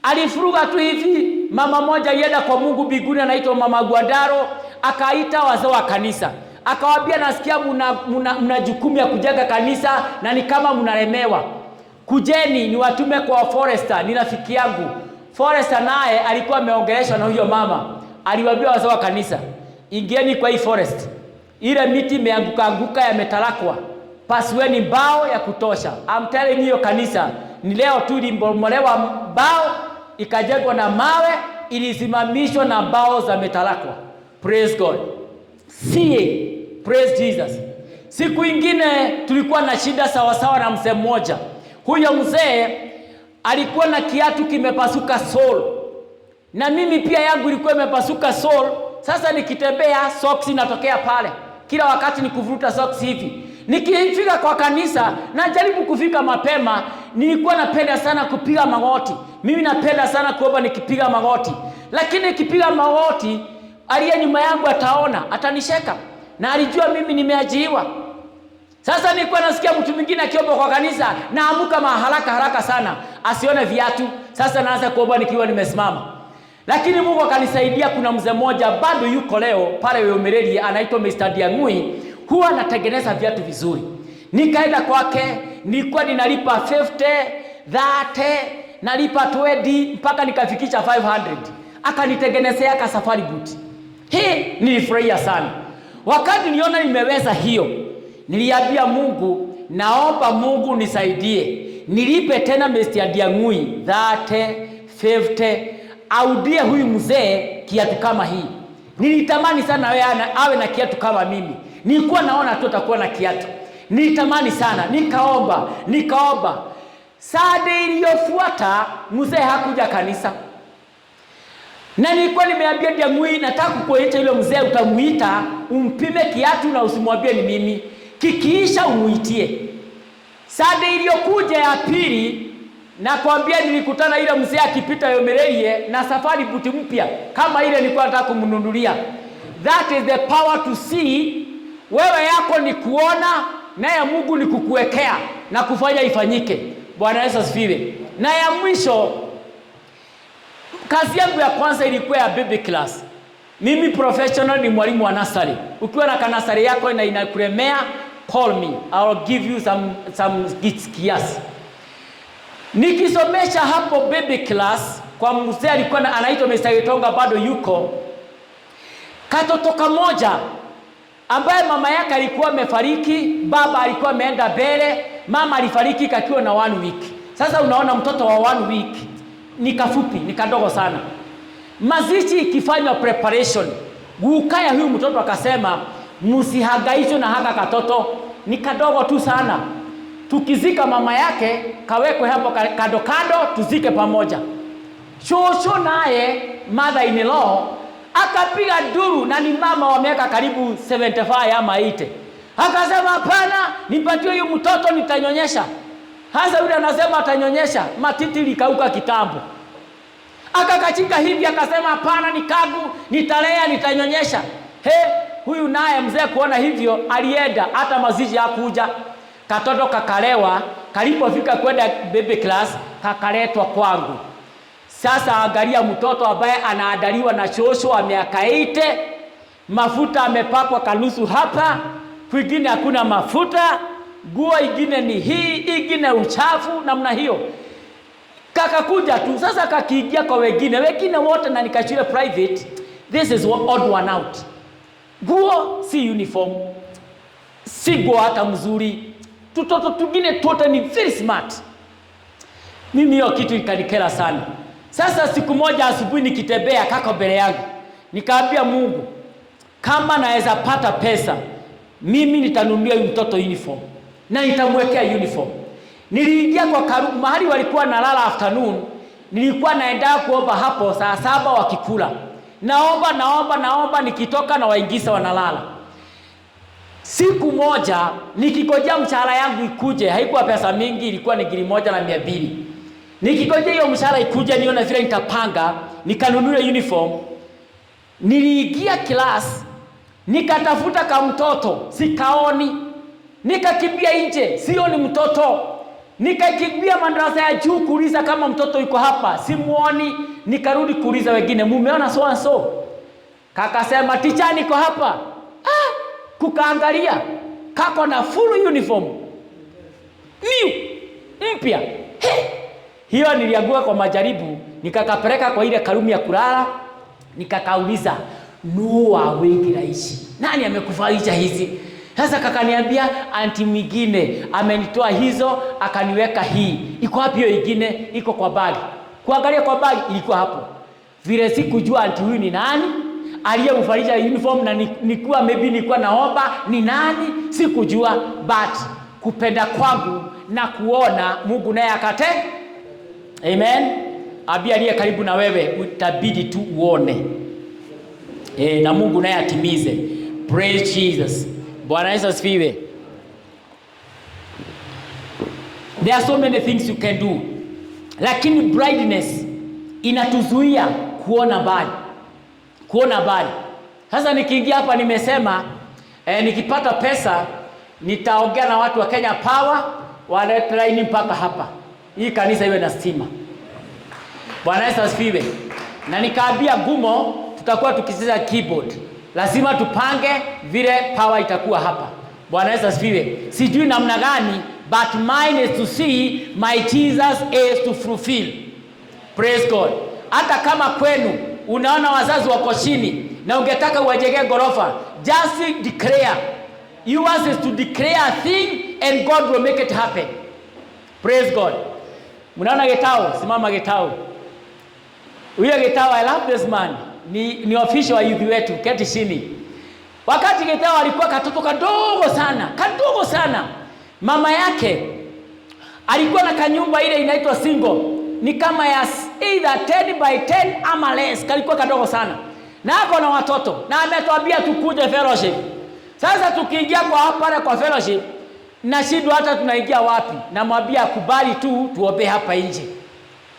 Alifuruga tu hivi, mama moja alienda kwa Mungu mbinguni anaitwa Mama Gwandaro, akaita wazee wa kanisa. Akawaambia, nasikia mna jukumu ya kujenga kanisa na ni kama mnalemewa. Kujeni ni watume kwa Forester, ni rafiki yangu. Forester naye alikuwa ameongeleshwa na huyo mama. Aliwaambia wazee wa kanisa, ingieni kwa hii forest. Ile miti imeanguka yametalakwa. Pasiweni mbao ya kutosha. I'm telling you, hiyo kanisa ni leo tu ilibomolewa mbao, ikajengwa na mawe, ilisimamishwa na mbao za metalakwa. Praise God. See, praise Jesus. Siku ingine tulikuwa na shida sawasawa na mzee mmoja. Huyo mzee alikuwa na kiatu kimepasuka sole. Na mimi pia yangu ilikuwa imepasuka sole. Sasa nikitembea socks inatokea pale. Kila wakati nikuvuruta socks hivi. Nikifika kwa kanisa na jaribu kufika mapema, nilikuwa napenda sana kupiga magoti. Mimi napenda sana kuomba nikipiga magoti. Lakini nikipiga magoti, aliye nyuma yangu ataona, atanisheka. Na alijua mimi nimeajiriwa. Sasa nilikuwa nasikia mtu mwingine akiomba kwa kanisa, naamuka haraka sana, asione viatu. Sasa naanza kuomba nikiwa nimesimama. Lakini Mungu akanisaidia. Kuna mzee mmoja bado yuko leo pale Weomereri, anaitwa Mr. Diangui, huwa anatengeneza viatu vizuri. Nikaenda kwake, nilikuwa ninalipa 50, 30, nalipa 20 mpaka nikafikisha 500. Akanitengenezea ka safari boot. Nilifurahia sana. Wakati niona nimeweza hiyo, niliambia Mungu, naomba Mungu nisaidie. Nilipe tena Mr. Diangui 30, 50, audie huyu mzee kiatu kama hii. Nilitamani sana awe na kiatu kama mimi. Nilikuwa naona tu atakuwa na kiatu. Nilitamani sana, nikaomba. Saa iliyofuata mzee hakuja kanisa. Na nilikuwa nimeambia Diangui, nataka kukuonyesha yule mzee, utamuita, umpime kiatu na usimwambie ni mimi. Kikiisha umuitie. Saa iliyokuja ya pili, na kuambia nilikutana ile mzee akipita Weomereri na safari buti mpya kama ile nilikuwa nataka kumnunulia. That is the power to see. Wewe yako ni kuona, na ya Mungu ni kukuwekea na kufanya ifanyike. Bwana Yesu asifiwe. Na ya mwisho, kazi yangu ya kwanza ilikuwa ya baby class. Mimi professional ni mwalimu wa nursery. Ukiwa na kanasari yako na inakuremea, call me. I'll give you some kiasi. Nikisomesha hapo baby class, kwa mzee alikuwa anaitwa Mr. Gitonga, bado yuko. Katoto kamoja ambaye mama yake alikuwa amefariki, baba alikuwa ameenda mbele, mama alifariki kakiwa na 1 week. Sasa unaona mtoto wa 1 week ni kafupi, ni kadogo sana. Mazishi ikifanywa preparation, ukaya huyu mtoto akasema msihangaishwe na haka katoto, ni kadogo tu sana. Tukizika mama yake kawekwe hapo kando kando, tuzike pamoja. Shosho naye mother in law akapiga duru, na ni mama wa miaka karibu 75 ama 80. Akasema hapana, nipatie huyu mtoto nitanyonyesha. Hasa yule anasema atanyonyesha, matiti likauka kitambo. Akakachika hivi akasema hapana, nikagu, nitalea, nitanyonyesha. Huyu naye mzee kuona hivyo alienda, hata mazishi hakuja. Katoto kakalewa, kalipofika kwenda baby class kakaletwa kwangu. Sasa angalia mtoto ambaye anaandaliwa na shosho wa miaka 80, mafuta amepakwa kanusu hapa, kwingine hakuna mafuta, nguo ingine ni hii, ingine uchafu namna hiyo. Kakakuja tu, sasa kakiingia kwa wengine wote, na nikachile private. This is odd one out. Nguo si uniform, si nguo hata mzuri. Tutoto tugine tote ni very smart. Mimi hiyo kitu ikanikera sana. Sasa siku moja asubuhi nikitembea kako mbele yangu, nikaambia Mungu, kama naweza pata pesa, mimi nitanunulia mtoto uniform na nitamwekea uniform. Niliingia kwa mahali walikuwa nalala afternoon, nilikuwa naenda kuomba hapo saa 7 wakikula. Naomba nikitoka na waingiza wanalala. Siku moja nikikojea mshahara yangu ikuje, haikuwa pesa mingi, ilikuwa ni 1,200. Nikikojea hiyo mshahara ikuje nione vile nitapanga, nikanunua uniform. Niliingia class, nikatafuta kama mtoto, sikaoni. Nikakimbia nje, sioni mtoto. Nikakimbia madarasa ya juu kuuliza kama mtoto yuko hapa, simuoni. Nikarudi kuuliza wengine, mumeona so and so? Kakasema teacher niko hapa. Kukaangalia kako na full uniform, new mpya. Hiyo niliagua kwa majaribu, nikakapeleka kwa ile karumu ya kulala, nikakauliza nuwa wengi raishi, nani amekufalisha hizi? Sasa kakaniambia anti mwingine amenitoa hizo akaniweka hii. Iko wapi hiyo nyingine? Iko kwa bagi. Kuangalia kwa bagi ilikuwa hapo. Vile sikujua anti huyu ni nani aliyemfalisha uniform, na nilikuwa naomba ni nani, sikujua, but kupenda kwangu na kuona Mungu naye akate. Amen. Abia aliye karibu na wewe utabidi tu uone. Na Mungu naye atimize. Praise Jesus. Bwana Yesu asifiwe. There are so many things you can do. Lakini blindness inatuzuia kuona mbali. Kuona mbali. Sasa nikiingia hapa nimesema nikipata pesa nitaongea na watu wa Kenya Power walete line mpaka hapa. Hii kanisa iwe na stima. Bwana Yesu asifiwe. Na nikaambia Gumo tutakuwa tukicheza keyboard. Lazima tupange vile power itakuwa hapa. Bwana Yesu asifiwe. Sijui namna gani, but mine is to see my Jesus is to fulfill. Praise God. Hata kama kwenu unaona wazazi wako chini na ungetaka uwajengee gorofa, just declare. Yours is to declare a thing and God will make it happen. Praise God. Mnaona Getao? Simama Getao. Huyo Getao, I love this man. Ni official wa youth wetu, keti chini. Wakati Getao alikuwa katoto kadogo sana. Mama yake alikuwa na kanyumba ile inaitwa single. Ni kama ya either 10 by 10 ama less, kalikuwa kadogo sana. Na ako na watoto, na ametuambia tukuje fellowship. Sasa tukiingia kwa hapa kwa fellowship, na shida hata tunaingia wapi? Namwambia akubali tu tuombe hapa nje.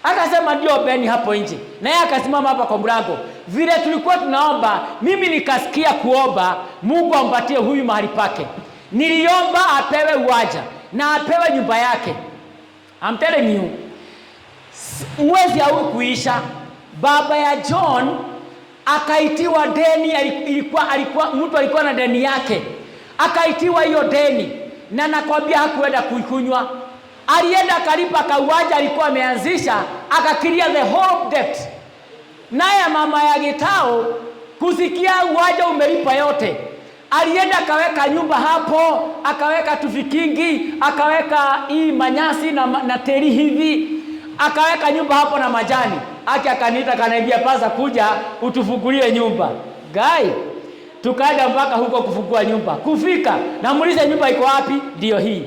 Akasema ndio beni hapo nje. Na yeye akasimama hapa kwa mlango. vile tulikuwa tunaomba, mimi nikasikia kuomba Mungu ampatie huyu mahali pake. Niliomba apewe uwanja na apewe nyumba yake. I'm telling you, mwezi hau kuisha, baba ya John akaitiwa deni. Mtu alikuwa na deni yake, akaitiwa hiyo deni, na nakwambia hakuenda kuikunywa. Alienda kalipa kauwanja alikuwa ameanzisha, akakilia the whole debt. Naye mama ya Gitao kusikia uwanja umelipa yote, alienda akaweka nyumba hapo, akaweka tufikingi, akaweka hii manyasi na teri hivi, akaweka nyumba hapo na majani. Akaniita kaniambia, pasa kuja utufungulie nyumba. Gai, tukaenda mpaka huko kufungua nyumba. Kufika, namuuliza nyumba iko wapi? Ndio hii.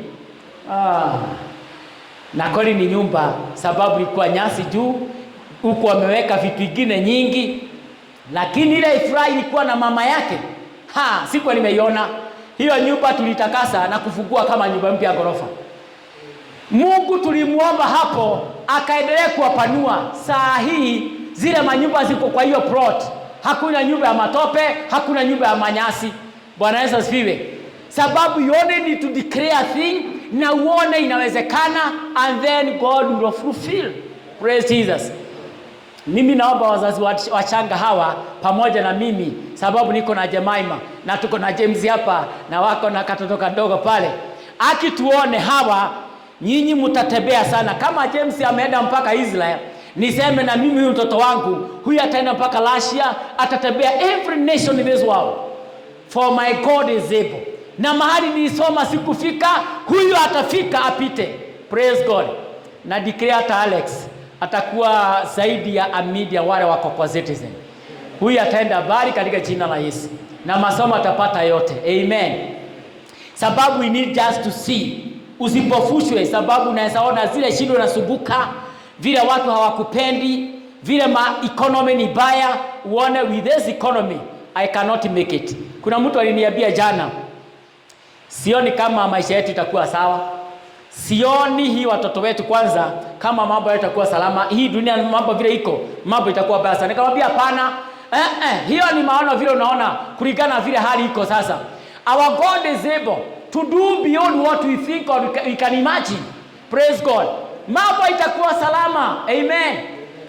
Na kweli ni nyumba, sababu ilikuwa nyasi juu, huko wameweka vitu vingine nyingi, lakini ile ifurahi ilikuwa na mama yake. Sikuwa nimeiona. Hiyo nyumba tulitakasa na kufungua kama nyumba mpya ya ghorofa. Mungu tulimuomba hapo, akaendelea kuwapanua. Saa hii zile manyumba ziko kwa hiyo plot. Hakuna nyumba ya matope, hakuna nyumba ya manyasi. Bwana Yesu asifiwe. Sababu you only need to declare a thing, na uone inawezekana, and then God will fulfill. Praise Jesus. Mimi naomba wazazi wachanga hawa pamoja na mimi, sababu niko na Jemaima na tuko na James hapa na wako na katoto kadogo pale. Akituone hawa, nyinyi mtatembea sana. Kama James ameenda mpaka Israel, niseme na mimi huyu mtoto wangu, huyu ataenda mpaka Russia, atatembea every nation in this world. For my God is able. Na mahali nilisoma sikufika, huyu atafika apite. Praise God. Na declare hata Alex atakuwa zaidi ya Amidia wale wako kwa Citizen. Huyu ataenda bali katika jina la Yesu. Na masomo atapata yote. Amen. Sababu we need just to see. Usipofushwe, sababu unaweza ona zile shida unasumbuka, vile watu hawakupendi, vile economy ni baya, uone with this economy I cannot make it. Kuna mtu aliniambia jana, sioni kama maisha yetu itakuwa sawa. Sioni hii watoto wetu kwanza kama mambo yatakuwa salama. Hii dunia mambo vile iko, mambo itakuwa baya sana. Nikamwambia hapana. Hiyo ni maono vile unaona kulingana vile hali iko sasa. Our God is able to do beyond what we think or we can imagine. Praise God. Mambo itakuwa salama. Amen.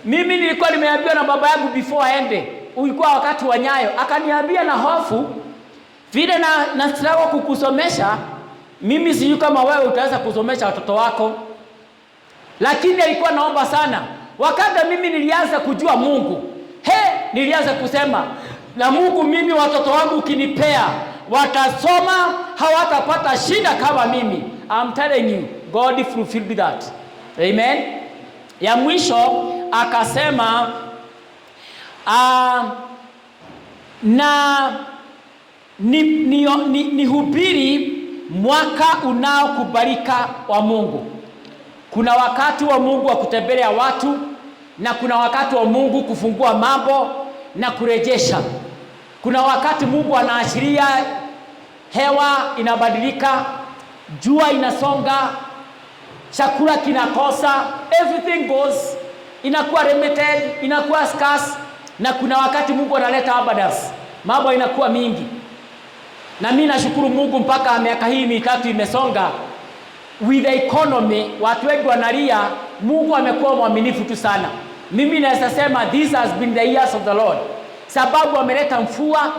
Mimi nilikuwa nimeambiwa na baba yangu before aende, ulikuwa wakati wa Nyayo, akaniambia na hofu vile na struggle kukusomesha. Mimi sijui kama wewe utaweza kusomesha watoto wako, lakini alikuwa naomba sana. Wakati mimi nilianza kujua Mungu, nilianza kusema na Mungu, mimi watoto wangu ukinipea watasoma, hawatapata shida kama mimi. I'm telling you, God fulfilled that. Amen. Ya mwisho akasema na ni hubiri mwaka unaokubalika wa Mungu. Kuna wakati wa Mungu wa kutembelea watu, na kuna wakati wa Mungu kufungua mambo na kurejesha. Kuna wakati Mungu anaashiria hewa inabadilika, jua inasonga, chakula kinakosa, everything goes, inakuwa limited, inakuwa scarce. Na kuna wakati Mungu analeta abundance, mambo inakuwa mingi. Na mimi nashukuru Mungu mpaka miaka hii mitatu imesonga, with the economy watu wengi wanalia, Mungu amekuwa mwaminifu tu sana. Mimi naweza sema this has been the years of the Lord, sababu ameleta mvua,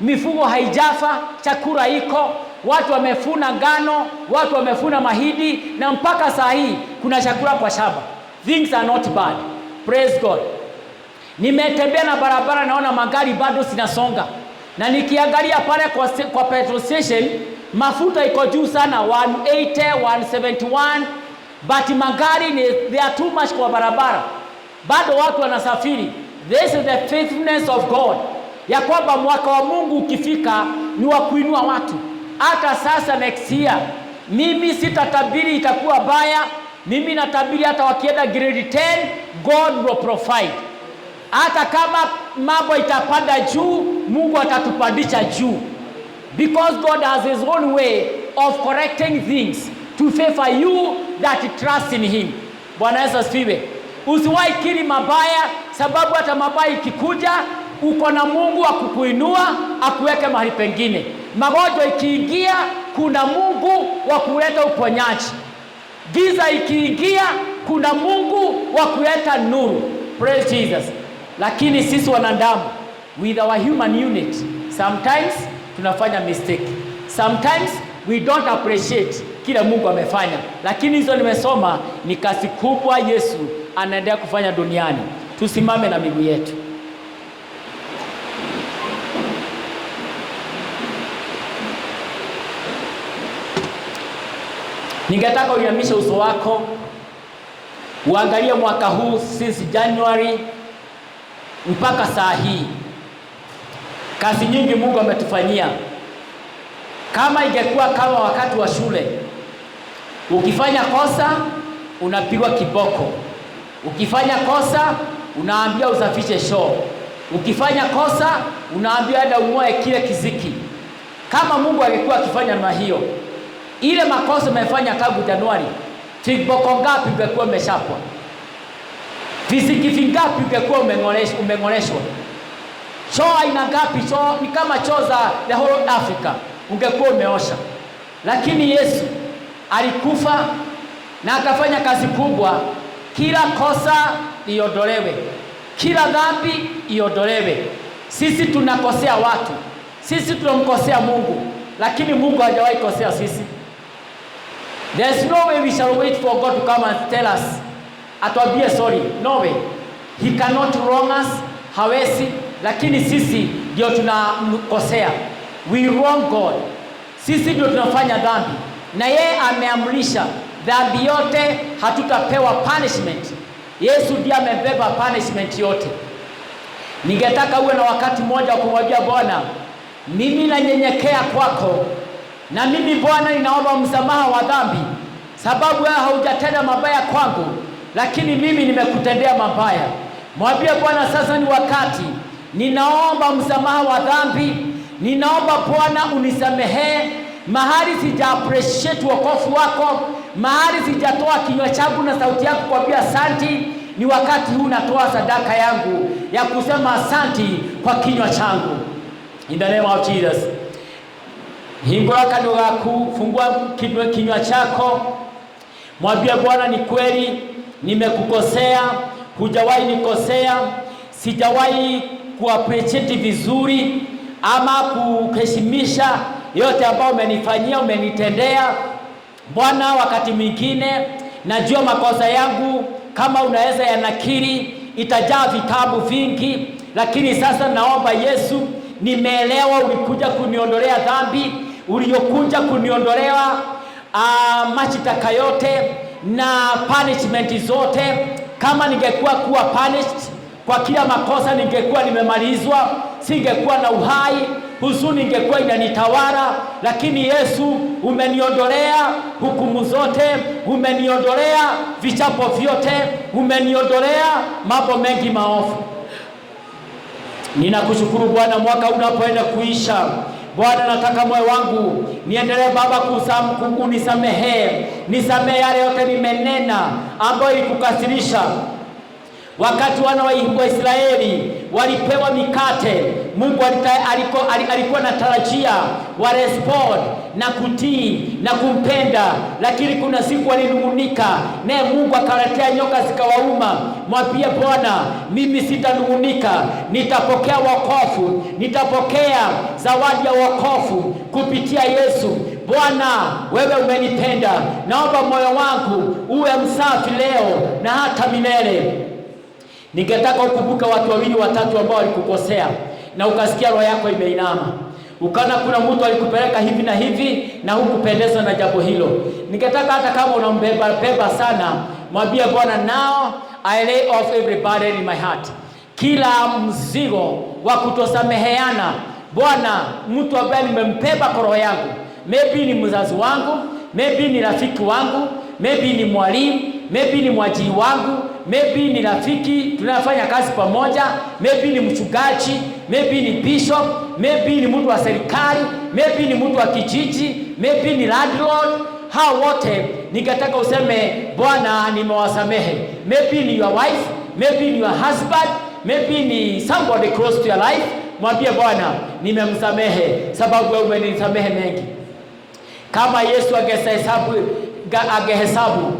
mifugo haijafa, chakula iko, watu wamefuna ngano, watu wamefuna mahindi, na mpaka saa hii kuna chakula kwa shamba. Things are not bad. Praise God. Nimetembea na barabara, naona magari bado zinasonga, na nikiangalia pale kwa petrol station mafuta iko juu sana, 180, 171, but magari they are too much kwa barabara. Bado watu wanasafiri. This is the faithfulness of God, ya kwamba mwaka wa Mungu ukifika ni wa kuinua watu. Hata sasa next year mimi sitatabiri itakuwa baya. Mimi natabiri hata wakienda grade 10 God will provide. Hata kama mambo itapanda juu, Mungu atatupandisha juu, because God has his own way of correcting things to favor you that trust in him. Bwana Yesu asifiwe. Usiwahi kiri mabaya, sababu hata mabaya ikikuja uko na Mungu wa kukuinua akuweke mahali pengine. Magonjwa ikiingia, kuna Mungu wa kuleta uponyaji. Giza ikiingia, kuna Mungu wa kuleta nuru. Praise Jesus. Lakini sisi wanadamu, with our human unit, sometimes tunafanya mistake. Sometimes we don't appreciate kile Mungu amefanya. Lakini hizo nimesoma ni kazi kubwa Yesu anaendelea kufanya duniani. Tusimame na miguu yetu. Ningetaka uinamishe uso wako, uangalie mwaka huu since January mpaka saa hii. Kazi nyingi Mungu ametufanyia. Kama ingekuwa kama wakati wa shule, ukifanya kosa unapigwa kiboko, ukifanya kosa unaambia usafishe shoo, ukifanya kosa unaambia enda umoe kile kiziki. Kama Mungu angekuwa akifanya na hiyo, ile makosa umefanya tangu Januari, kiboko ngapi ungekuwa umeshapwa? Fiziki vingapi ungekuwa umeng'oleshwa? Choo aina ngapi? Choo ni kama choo za the whole Africa ungekuwa umeosha. Lakini Yesu alikufa na akafanya kazi kubwa. Kila kosa iondolewe, kila dhambi iondolewe. Sisi tunakosea watu, sisi tunamkosea Mungu, lakini Mungu hajawahi kosea sisi. There's no way we shall wait for God to come and tell us, atuambie sorry. No way. He cannot wrong us, hawezi. Lakini sisi ndio tunamkosea. We wrong God. Sisi ndio tunafanya dhambi, na yeye ameamrisha dhambi yote hatutapewa punishment. Yesu ndiye amebeba punishment yote. Ningetaka uwe na wakati mmoja wa kumwambia Bwana, mimi nanyenyekea kwako, na mimi Bwana ninaomba msamaha wa dhambi, sababu wewe haujatenda mabaya kwangu, lakini mimi nimekutendea mabaya. Mwambie Bwana, sasa ni wakati, ninaomba msamaha wa dhambi. Ninaomba Bwana unisamehe mahali sija appreciate wokovu wako, mahali sijatoa kinywa changu na sauti yako kuambia asanti. Ni wakati huu natoa sadaka yangu ya kusema asanti kwa kinywa changu. In the name of Jesus. Hingua kanua gaku, fungua kinywa chako. Mwambie Bwana, ni kweli nimekukosea, hujawahi nikosea, sijawahi kuappreciate vizuri ama kuheshimisha yote ambayo umenifanyia, umenitendea. Bwana, wakati mwingine najua makosa yangu, kama unaweza yanakiri, itajaa vitabu vingi. Lakini sasa naomba Yesu, nimeelewa ulikuja kuniondolea dhambi, uliokuja kuniondolea mashitaka yote na punishment zote. Kama ningekuwa punished kwa kila makosa, ningekuwa nimemalizwa, singekuwa na uhai, huzuni ingekuwa inanitawala. Lakini Yesu, umeniondolea hukumu zote, umeniondolea vichapo vyote, umeniondolea mambo mengi maovu. Ninakushukuru Bwana, mwaka unapoenda kuisha, Bwana, nataka moyo wangu niendelee Baba kunisamehe. Nisamehe yale yote nimenena ambayo ilikukasirisha. Wakati wana wa Israeli walipewa mikate, Mungu alikuwa anatarajia wa respond na kutii na kumpenda, lakini kuna siku walinung'unika, naye Mungu akaletea nyoka zikawauma. Mwambie Bwana, mimi sitanung'unika, nitapokea wokovu, nitapokea zawadi ya wokovu kupitia Yesu. Bwana, wewe umenipenda, naomba moyo wangu uwe msafi leo na hata milele. Ningetaka ukumbuke watu wawili watatu ambao walikukosea na ukasikia roho yako imeinama. Ukana kuna mtu alikupeleka hivi na hivi na hukupendezwa na jambo hilo. Ningetaka hata kama unambeba sana, mwambie Bwana, now I lay off every burden in my heart. Kila mzigo wa kutosameheana, Bwana, mtu ambaye nimembeba kwa roho yangu, maybe ni mzazi wangu, maybe ni rafiki wangu, maybe ni mwalimu, maybe ni mwajiri wangu, maybe ni rafiki tunafanya kazi pamoja, maybe ni mchungaji, maybe ni bishop, maybe ni mtu wa serikali, maybe ni mtu wa kijiji, maybe ni landlord. Hao wote ningetaka useme, Bwana, nimewasamehe. Maybe ni your wife, maybe ni your husband, maybe ni somebody close to your life, mwambie Bwana, nimemsamehe sababu wewe umenisamehe mengi. Kama Yesu angehesabu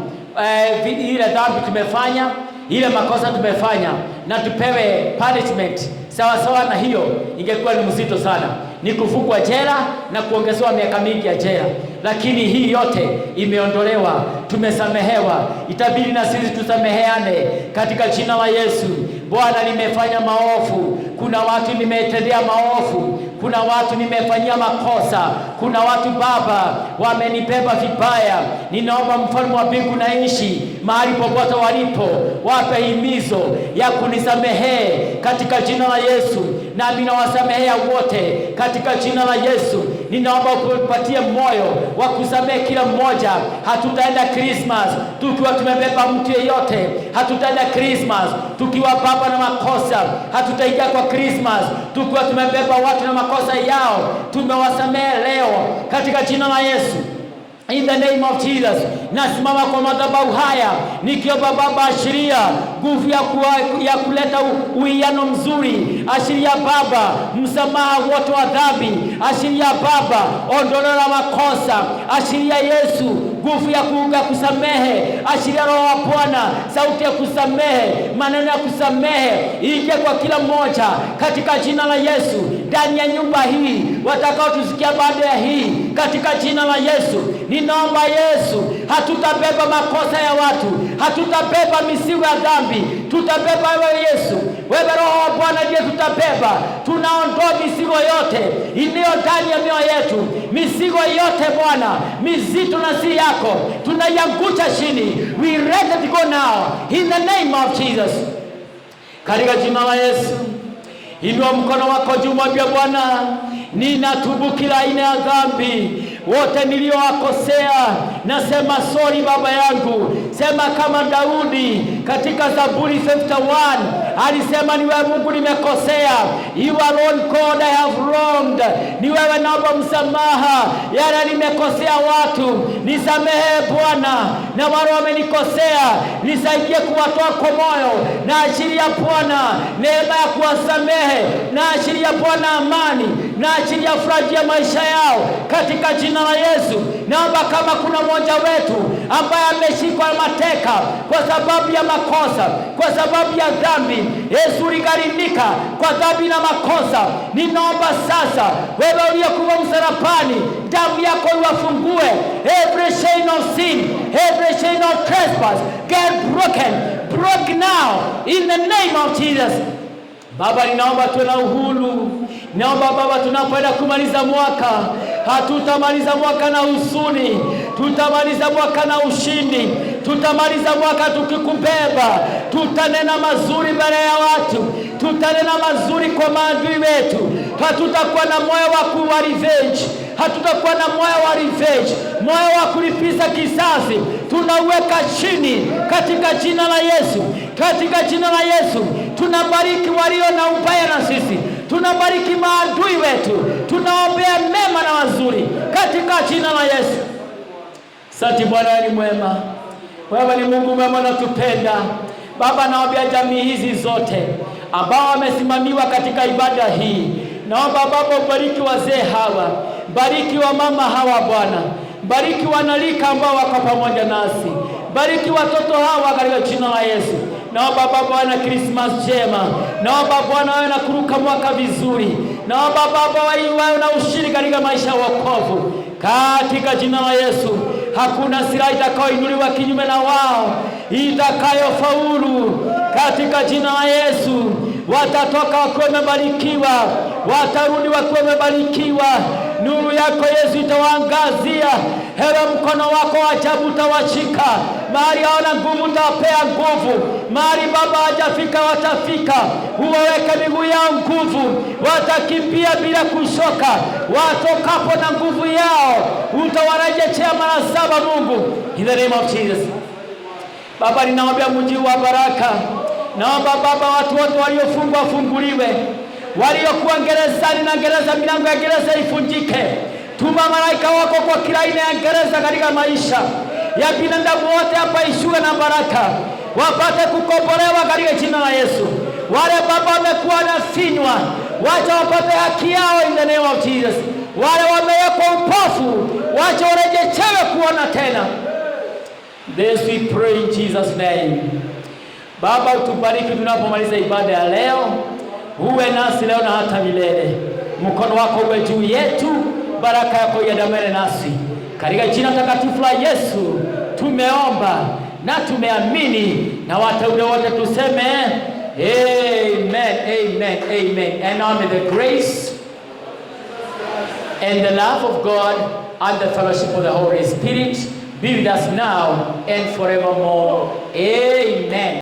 ile dhambi tumefanya, ile makosa tumefanya, na tupewe punishment sawa sawa na hiyo, ingekuwa ni mzito sana, ni kufungwa jela na kuongezewa miaka mingi ya jela. Lakini hii yote imeondolewa, tumesamehewa. Itabidi na sisi tusameheane katika jina la Yesu. Bwana, nimefanya maovu, kuna watu nimetendea maovu, kuna watu nimefanyia makosa, kuna watu Baba wamenibeba vibaya. Ninaomba Mfalme wa mbingu na nchi, mahali popote walipo, wape himizo ya kunisamehe katika jina la Yesu. Na ninawasamehea wote katika jina la Yesu. Ninaomba upatie moyo wa kusamehe kila mmoja. Hatutaenda Christmas tukiwa tumebeba mtu yeyote. Hatutaenda Christmas tukiwa Baba na makosa. Hatutaingia kwa Christmas tukiwa tumebeba watu na makosa yao. Tumewasamehe leo katika jina la Yesu. In the name of Jesus, nasimama kwa madhabahu haya nikiomba Baba, ashiria nguvu ya kuleta uwiano mzuri. Ashiria Baba msamaha wote wa dhambi. Ashiria Baba ondoleo la makosa. Ashiria Yesu nguvu ya kusamehe. Ashiria Roho wa Bwana sauti ya kusamehe, maneno ya kusamehe ingie kwa kila mmoja katika jina la Yesu. Ndani ya nyumba hii, watakao tusikia baada ya hii, katika jina la Yesu. Ninaomba Yesu, hatutabeba makosa ya watu, hatutabeba mizigo ya dhambi, tutabeba wewe Yesu. Wewe Roho wa Bwana ndiye tutabeba. Tunaondoa mizigo yote iliyo ndani ya mioyo yetu. Mizigo yote Bwana, mizito na si yako, tunaiangusha chini. We let it go now in the name of Jesus. Katika jina la Yesu, inua mkono wako juu, mwambie Bwana, ninatubu kila aina ya dhambi wote niliowakosea. Nasema sorry Baba yangu. Sema kama Daudi katika Zaburi 51 alisema, ni wewe Mungu nimekosea. You alone God I have wronged. Ni wewe naomba msamaha yale nimekosea watu. Nisamehe Bwana, na wale wamenikosea nisaidie kuwatoa kwa moyo. Na achilia Bwana neema ya kuwasamehe. Na achilia Bwana amani. Na achilia furaha ya maisha yao katika jina la Yesu. Naomba kama kuna mmoja wetu ambaye ameshikwa mateka kwa sababu ya makosa, kwa sababu ya dhambi, Yesu uligharimika kwa dhambi na makosa. Ninaomba sasa wewe uliyekuwa msalabani, damu yako iwafungue. Every chain of sin, every chain of trespass get broken, broke now in the name of Jesus. Baba, ninaomba tuwe na uhuru. Naomba Baba, tunapoenda kumaliza mwaka, hatutamaliza mwaka na huzuni, tutamaliza mwaka na ushindi. Tutamaliza mwaka tukikubeba. Tutanena mazuri mbele ya watu, tutanena mazuri kwa maadui wetu. Hatutakuwa na moyo wa revenge, hatutakuwa na moyo wa revenge, moyo wa kulipiza kisasi. Tunaweka chini katika jina la Yesu. Katika jina la Yesu tunabariki walio na ubaya na sisi, tunabariki maadui wetu, tunaombea mema na mazuri katika jina la Yesu. Asante Bwana, ni mwema. Wewe ni Mungu mwema na tupenda. Baba, naombea jamii hizi zote ambao wamesimamiwa katika ibada hii. Naomba Baba ubariki wazee hawa, bariki wa mama hawa Bwana, bariki wanalika ambao wako pamoja nasi, bariki watoto hawa katika jina la Yesu. Naomba Baba wana Christmas njema. Naomba Bwana wawe na kuruka mwaka vizuri. Naomba Baba wawe na ushindi katika maisha ya wokovu katika jina la Yesu. Hakuna silaha itakayoinuliwa kinyume na wao itakayofaulu katika jina la Yesu. Watatoka wakiwa wamebarikiwa, watarudi wakiwa wamebarikiwa. Nuru yako Yesu itawaangazia. Hewa mkono wako wa ajabu utawashika. Mahali hawana nguvu utawapea nguvu. Mahali Baba hajafika watafika. Uwaweke miguu yao nguvu. Watakimbia bila kushoka. Watokapo na nguvu yao utawarejeshea mara 7 Mungu. In the name of Jesus. Baba, ninaombea mji wa baraka. Naomba Baba watu wote waliofungwa wafunguliwe. Waliokuwa gerezani na gereza, milango ya gereza ifunjike. Tuma malaika wako kwa kila aina ya gereza katika maisha ya binadamu wote hapa, ishuwe na baraka. Wapate kukombolewa katika jina la Yesu. Wale Baba wamekuwa wanafinywa, wacha wapate haki yao in the name of Jesus. Wale wamewekwa upofu, wacha warejeshewe kuona tena. This we pray in Jesus name. Baba, utubariki tunapomaliza ibada ya leo. Uwe nasi leo na hata milele. Mkono wako uwe juu yetu, baraka yako iandamane nasi. Katika jina takatifu la Yesu tumeomba na tumeamini, na wateule wote tuseme amen, amen, amen. And now may the grace and the love of God and the fellowship of the Holy Spirit be with us now and forevermore. Amen.